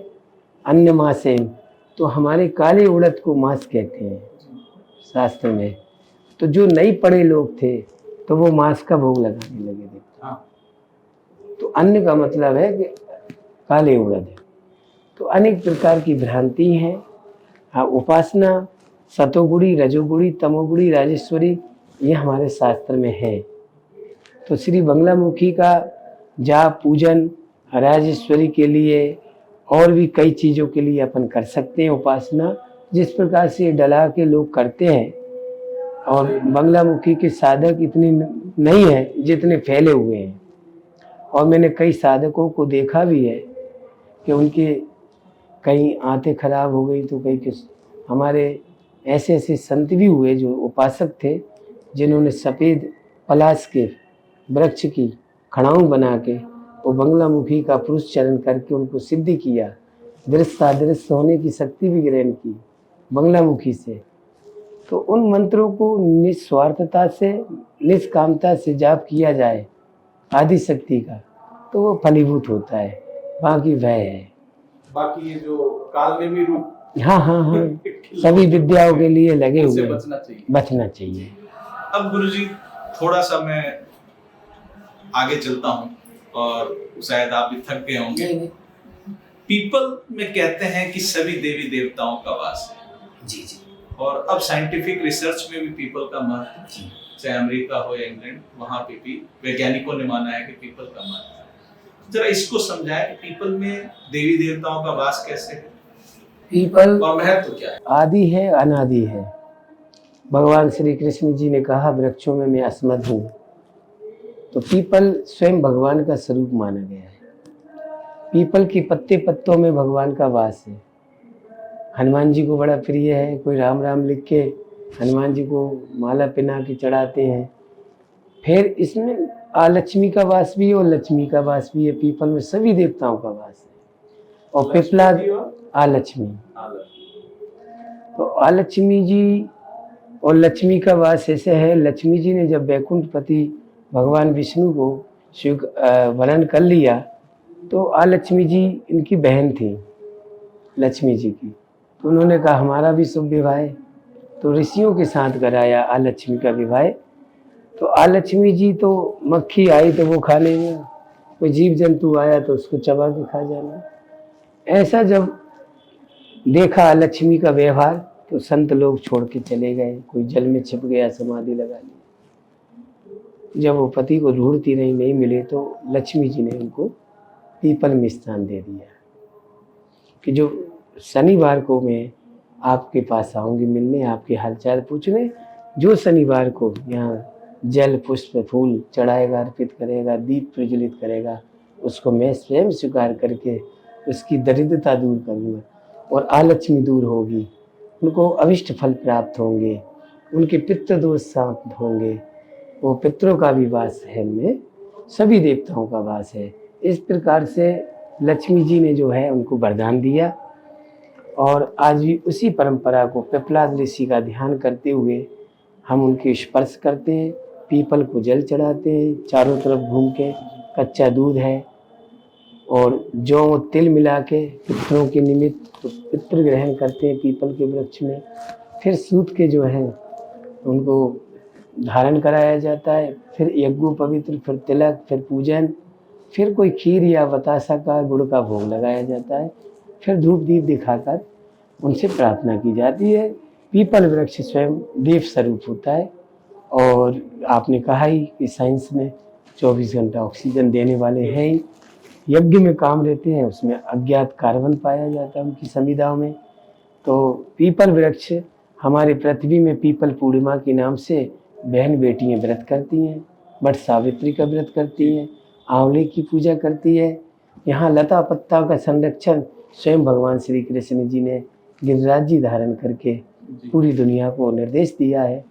Speaker 1: अन्न मासेन, तो हमारे काले उड़द को मांस कहते हैं शास्त्र में। तो जो नहीं पढ़े लोग थे तो वो मांस का भोग लगाने लगे थे। तो अन्न का मतलब है कि काले उड़द है। तो अनेक प्रकार की भ्रांति है। हाँ, उपासना सतोगुणी, रजोगुणी, तमोगुणी, राजेश्वरी, ये हमारे शास्त्र में है। तो श्री बंगलामुखी का जाप पूजन राजेश्वरी के लिए और भी कई चीज़ों के लिए अपन कर सकते हैं उपासना, जिस प्रकार से डला के लोग करते हैं। और बंगलामुखी के साधक इतने नहीं है जितने फैले हुए हैं। और मैंने कई साधकों को देखा भी है कि उनके कहीं आंतें खराब हो गई तो कहीं किस हमारे ऐसे ऐसे संत भी हुए जो उपासक थे, जिन्होंने सफ़ेद पलाश के वृक्ष की खड़ाऊँ बना के वो बंगलामुखी का पुरुष चरण करके उनको सिद्धि किया, दृश्य होने की शक्ति भी ग्रहण की बंगलामुखी से। तो उन मंत्रों को निस्वार्थता से निष्कामता से जाप किया जाए आदि शक्ति का, तो वो फलीभूत होता है, बाकी वह है।
Speaker 2: बाकी ये जो काल में भी रूप
Speaker 1: हाँ हाँ हाँ सभी विद्याओं के लिए लगे हुए
Speaker 2: बचना चाहिए। अब गुरुजी थोड़ा सा मैं आगे चलता हूँ और शायद आप भी थक गए होंगे। पीपल में कहते हैं कि सभी देवी देवताओं का वास है।
Speaker 1: जी जी।
Speaker 2: और अब साइंटिफिक रिसर्च में भी पीपल का महत्व, चाहे अमेरिका हो या इंग्लैंड, वहां पे भी वैज्ञानिकों ने माना है कि पीपल का महत्व। जरा इसको समझाएं कि पीपल में देवी देवताओं का वास कैसे है,
Speaker 1: पीपल
Speaker 2: और महत्व क्या है?
Speaker 1: आदि है अनादि है। भगवान श्री कृष्ण जी ने कहा वृक्षों में मैं अस्मद हूँ, तो पीपल स्वयं भगवान का स्वरूप माना गया है। पीपल की पत्ते पत्तों में भगवान का वास है। हनुमान जी को बड़ा प्रिय है, कोई राम राम लिख के हनुमान जी को माला पहना के चढ़ाते हैं। फिर इसमें आलक्ष्मी का वास भी है और लक्ष्मी का वास भी है। पीपल में सभी देवताओं का वास है। और पिपलाद आलक्ष्मी, तो आलक्ष्मी जी और लक्ष्मी का वास ऐसे है। लक्ष्मी जी ने जब वैकुंठपति भगवान विष्णु को वरण कर लिया, तो आलक्ष्मी जी इनकी बहन थी लक्ष्मी जी की, तो उन्होंने कहा हमारा भी शुभ विवाह है, तो ऋषियों के साथ कराया आलक्ष्मी का विवाह। तो आलक्ष्मी जी तो मक्खी आई तो वो खा लेंगे, कोई जीव जंतु आया तो उसको चबा के खा जाना। ऐसा जब देखा आलक्ष्मी का व्यवहार, तो संत लोग छोड़ के चले गए, कोई जल में छिप गया, समाधि लगा ली। जब वो पति को ढूंढती रही, नहीं मिले, तो लक्ष्मी जी ने उनको पीपल में स्थान दे दिया कि जो शनिवार को मैं आपके पास आऊँगी मिलने, आपके हालचाल पूछने। जो शनिवार को यहाँ जल पुष्प फूल चढ़ाएगा, अर्पित करेगा, दीप प्रज्वलित करेगा, उसको मैं स्वयं स्वीकार करके उसकी दरिद्रता दूर करूँगा और आलक्ष्मी दूर होगी, उनको अभिष्ट फल प्राप्त होंगे, उनके पितृ दोष शांत होंगे। वो पितरों का भी वास है, में सभी देवताओं का वास है। इस प्रकार से लक्ष्मी जी ने जो है उनको वरदान दिया, और आज भी उसी परंपरा को पिपलाद ऋषि का ध्यान करते हुए हम उनके स्पर्श करते हैं, पीपल को जल चढ़ाते हैं, चारों तरफ घूम के कच्चा दूध है और जौ तिल मिला के पितरों के निमित्त तो पितृ ग्रहण करते हैं पीपल के वृक्ष में। फिर सूत के जो है उनको धारण कराया जाता है, फिर यज्ञोपवित्र, फिर तिलक, फिर पूजन, फिर कोई खीर या बतासा का गुड़ का भोग लगाया जाता है, फिर धूप दीप दिखाकर उनसे प्रार्थना की जाती है। पीपल वृक्ष स्वयं देव स्वरूप होता है, और आपने कहा ही कि साइंस में 24 घंटा ऑक्सीजन देने वाले हैं ही। यज्ञ में काम रहते हैं, उसमें अज्ञात कार्बन पाया जाता है उनकी संविधाओं में। तो पीपल वृक्ष हमारे पृथ्वी में पीपल पूर्णिमा के नाम से बहन बेटियां व्रत करती हैं, बट सावित्री का व्रत करती हैं, आंवले की पूजा करती है। यहाँ लता पत्ता का संरक्षण स्वयं भगवान श्री कृष्ण जी ने गिरिराज जी धारण करके पूरी दुनिया को निर्देश दिया है,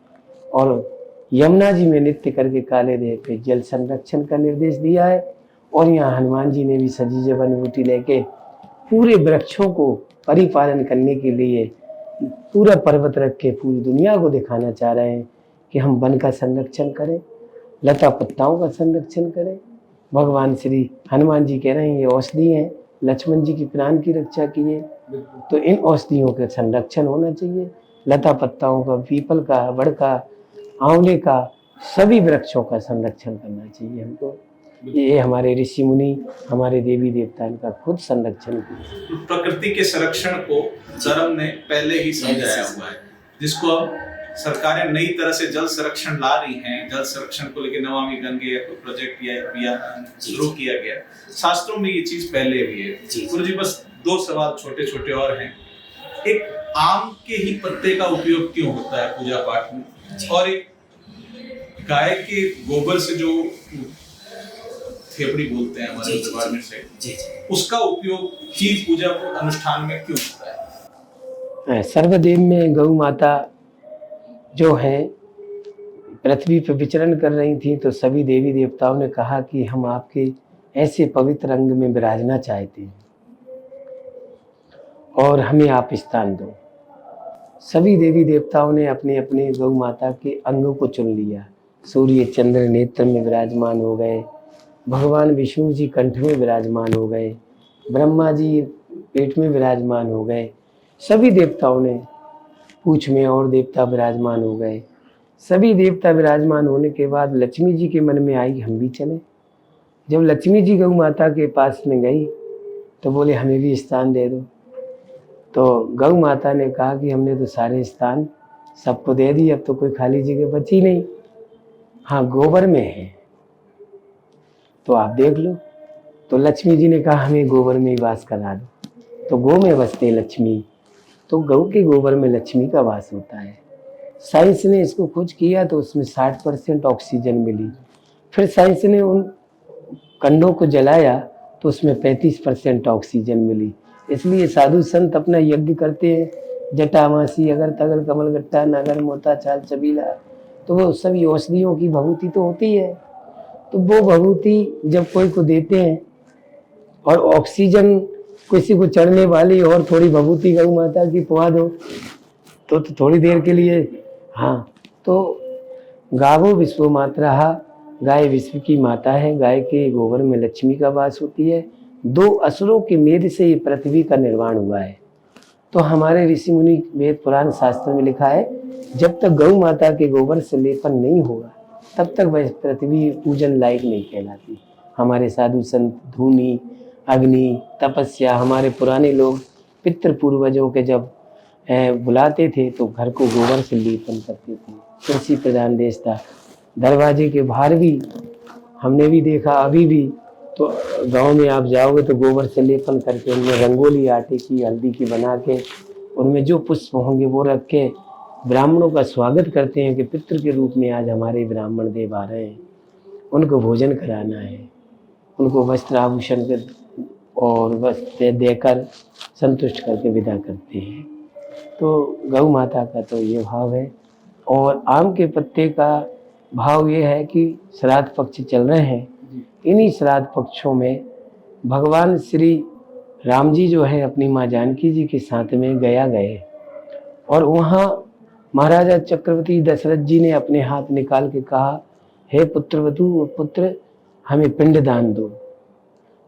Speaker 1: और यमुना जी में नृत्य करके काले देह पे जल संरक्षण का निर्देश दिया है। और यहाँ हनुमान जी ने भी सजी जबन बूटी लेके पूरे वृक्षों को परिपालन करने के लिए पूरा पर्वत रख के पूरी दुनिया को दिखाना चाह रहे हैं कि हम वन का संरक्षण करें, लता पत्ताओं का संरक्षण करें। भगवान श्री हनुमान जी कह रहे हैं ये औषधि हैं, लक्ष्मण जी की प्राण की रक्षा की है, तो इन औषधियों का संरक्षण होना चाहिए। लता पत्ताओं का, पीपल का, बड़ का, आंवले का, सभी वृक्षों का संरक्षण करना चाहिए हमको। ये हमारे ऋषि मुनि, हमारे देवी देवता इनका खुद संरक्षण किया।
Speaker 2: प्रकृति के संरक्षण को धर्म ने पहले ही समझाया हुआ है, जिसको अब सरकारें नई तरह से जल संरक्षण ला रही हैं। जल संरक्षण को लेकर नमामि गंगे या कोई प्रोजेक्ट या शुरू किया गया। शास्त्रों में ये चीज पहले भी है। गुरु जी बस 2 सवाल छोटे छोटे और हैं। एक, आम के ही पत्ते का उपयोग क्यों होता है पूजा पाठ में? और एक, गाय के गोबर से जो थेपड़ी बोलते हैं हमारे परिवार में से,
Speaker 1: जी।
Speaker 2: उसका उपयोग चीज पूजा अनुष्ठान में क्यों होता है?
Speaker 1: सर्वदेव में गौ माता जो है पृथ्वी पर विचरण कर रही थी, तो सभी देवी देवताओं ने कहा कि हम आपके ऐसे पवित्र अंग में विराजना चाहते हैं और हमें आप स्थान दो। सभी देवी देवताओं ने अपने अपने गौ माता के अंगों को चुन लिया। सूर्य चंद्र नेत्र में विराजमान हो गए, भगवान विष्णु जी कंठ में विराजमान हो गए, ब्रह्मा जी पेट में विराजमान हो गए, सभी देवताओं ने पूंछ में और देवता विराजमान हो गए। सभी देवता विराजमान होने के बाद लक्ष्मी जी के मन में आई हम भी चले। जब लक्ष्मी जी गौ माता के पास में गई तो बोले हमें भी स्थान दे दो। तो गौ माता ने कहा कि हमने तो सारे स्थान सबको दे दिए, अब तो कोई खाली जगह बची नहीं। हाँ, गोबर में है तो आप देख लो। तो लक्ष्मी जी ने कहा हमें गोबर में ही वास करा दो। तो गौ में बसते लक्ष्मी, तो गौ के गोबर में लक्ष्मी का वास होता है। साइंस ने इसको खोज किया तो उसमें 60% ऑक्सीजन मिली। फिर साइंस ने उन कंडों को जलाया तो उसमें 35% ऑक्सीजन मिली। इसलिए साधु संत अपना यज्ञ करते हैं, जटामासी अगर तगर कमलगट्टा नगर मोता चाल चबीला, तो वो सभी औषधियों की भभूति तो होती है। तो वो भभूति जब कोई को देते हैं और ऑक्सीजन किसी को चढ़ने वाली और थोड़ी भभूति गौ माता की पवा दो तो थोड़ी देर के लिए, हाँ, तो गावो विश्व मात्रा, गाय विश्व की माता है। गाय के गोबर में लक्ष्मी का वास होती है। 2 असुरों के मेद से ये पृथ्वी का निर्माण हुआ है। तो हमारे ऋषि मुनि वेद पुराण शास्त्र में लिखा है जब तक गौ माता के गोबर से लेपन नहीं होगा तब तक वह पृथ्वी पूजन लायक नहीं कहलाती। हमारे साधु संत धूनी अग्नि तपस्या, हमारे पुराने लोग पितृ पूर्वजों के जब बुलाते थे तो घर को गोबर से लेपन करते थे। कृषि प्रधान देश था। दरवाजे के बाहर भी हमने भी देखा, अभी भी तो गांव में आप जाओगे तो गोबर से लेपन करके उनमें रंगोली आटे की हल्दी की बना के उनमें जो पुष्प होंगे वो रख के ब्राह्मणों का स्वागत करते हैं कि पितृ के रूप में आज हमारे ब्राह्मण देव आ रहे हैं, उनको भोजन कराना है, उनको वस्त्र आभूषण और वस्त्र देकर संतुष्ट करके विदा करते हैं। तो गौ माता का तो ये भाव है। और आम के पत्ते का भाव ये है कि श्राद्ध पक्ष चल रहे हैं, इन्हीं श्राद्ध पक्षों में भगवान श्री राम जी जो है अपनी माँ जानकी जी के साथ में गया गए और वहाँ महाराजा चक्रवर्ती दशरथ जी ने अपने हाथ निकाल के कहा हे पुत्रवधू पुत्र हमें पिंड दान दो।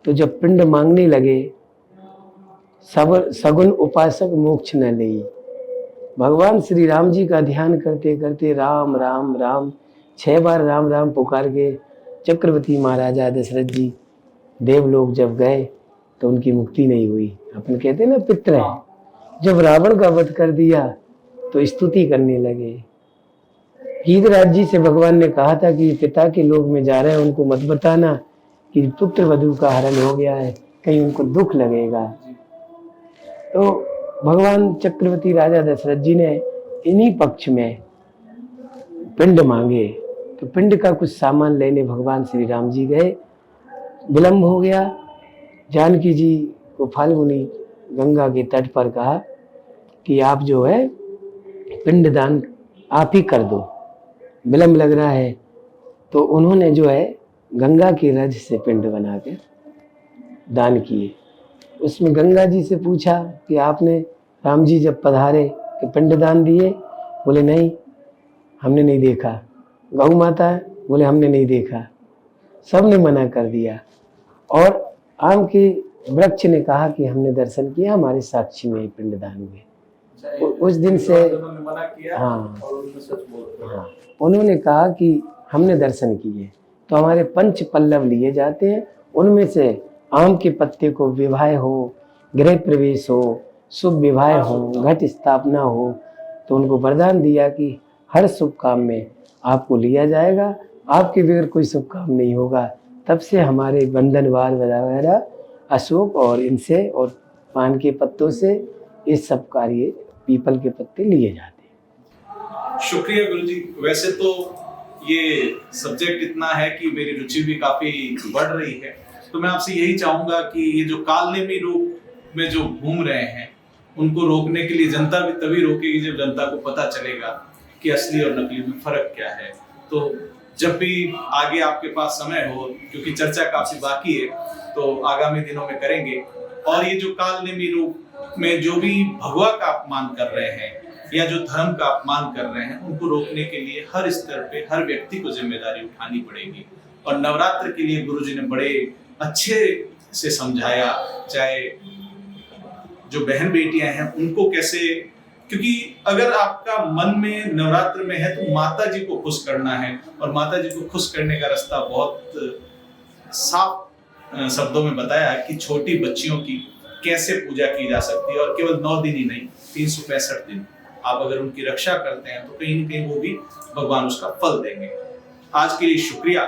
Speaker 1: तो जब पिंड मांगने लगे सगुन उपासक मोक्ष न ले। भगवान श्री राम जी का ध्यान करते करते राम राम राम 6 बार राम राम पुकार के चक्रवर्ती महाराजा दशरथ जी देवलोक जब गए तो उनकी मुक्ति नहीं हुई। अपन कहते ना पितृ है। जब रावण का वध कर दिया तो स्तुति करने लगे। गीधराज जी से भगवान ने कहा था कि पिता के लोक में जा रहे हैं, उनको मत बताना कि पुत्र वधू का हरण हो गया है, कहीं उनको दुख लगेगा। तो भगवान चक्रवर्ती राजा दशरथ जी ने इन्हीं पक्ष में पिंड मांगे। तो पिंड का कुछ सामान लेने भगवान श्री राम जी गए, विलंब हो गया। जानकी जी को फाल्गुनी गंगा के तट पर कहा कि आप जो है पिंड दान आप ही कर दो, विलंब लग रहा है। तो उन्होंने जो है गंगा के रज से पिंड बना के दान किए। उसमें गंगा जी से पूछा कि आपने राम जी जब पधारे कि पिंड दान दिए? बोले नहीं, हमने नहीं देखा। गौ माता है? बोले हमने नहीं देखा। सबने मना कर दिया। और आम के वृक्ष ने कहा कि हमने दर्शन किया, हमारे साक्षी में पिंड दान हुए। उस दिन से
Speaker 2: मना किया।
Speaker 1: हाँ,
Speaker 2: और उन्होंने सच बोल
Speaker 1: हाँ, उन्होंने कहा कि हमने दर्शन किए। तो हमारे 5 पल्लव लिए जाते हैं, उनमें से आम के पत्ते को विवाह हो, गृह प्रवेश हो, शुभ विवाह हो, घट स्थापना हो, तो उनको वरदान दिया कि हर शुभ काम में आपको लिया जाएगा, आपके बगैर कोई शुभ काम नहीं होगा। तब से हमारे बंधनवार वगैरह अशोक और इनसे और पान के पत्तों से ये सब कार्य पीपल के पत्ते लिए जाते हैं।
Speaker 2: शुक्रिया गुरु जी। वैसे तो ये सब्जेक्ट इतना है कि मेरी रुचि भी काफी बढ़ रही है। तो मैं आपसे यही चाहूंगा कि ये जो कालनेमी रोग में जो घूम रहे हैं उनको रोकने के लिए जनता भी तभी रोकेगी जब जनता को पता चलेगा कि असली और नकली में फर्क क्या है। तो जब भी आगे आपके पास समय हो, क्योंकि चर्चा काफी बाकी है, तो आगामी दिनों में करेंगे। और ये जो कालनेमी रोग में जो भी भगवा का अपमान कर रहे हैं या जो धर्म का अपमान कर रहे हैं, उनको रोकने के लिए हर स्तर पे हर व्यक्ति को जिम्मेदारी उठानी पड़ेगी। और नवरात्र के लिए गुरुजी ने बड़े अच्छे से समझाया, चाहे जो बहन बेटियां हैं उनको कैसे, क्योंकि अगर आपका मन में नवरात्र में है तो माता जी को खुश करना है, और माता जी को खुश करने का रास्ता बहुत साफ शब्दों में बताया है कि छोटी बच्चियों की कैसे पूजा की जा सकती है। और केवल 9 दिन ही नहीं, 365 दिन आप अगर उनकी रक्षा करते हैं तो कहीं ना कहीं वो भी भगवान उसका फल देंगे। आज के लिए शुक्रिया।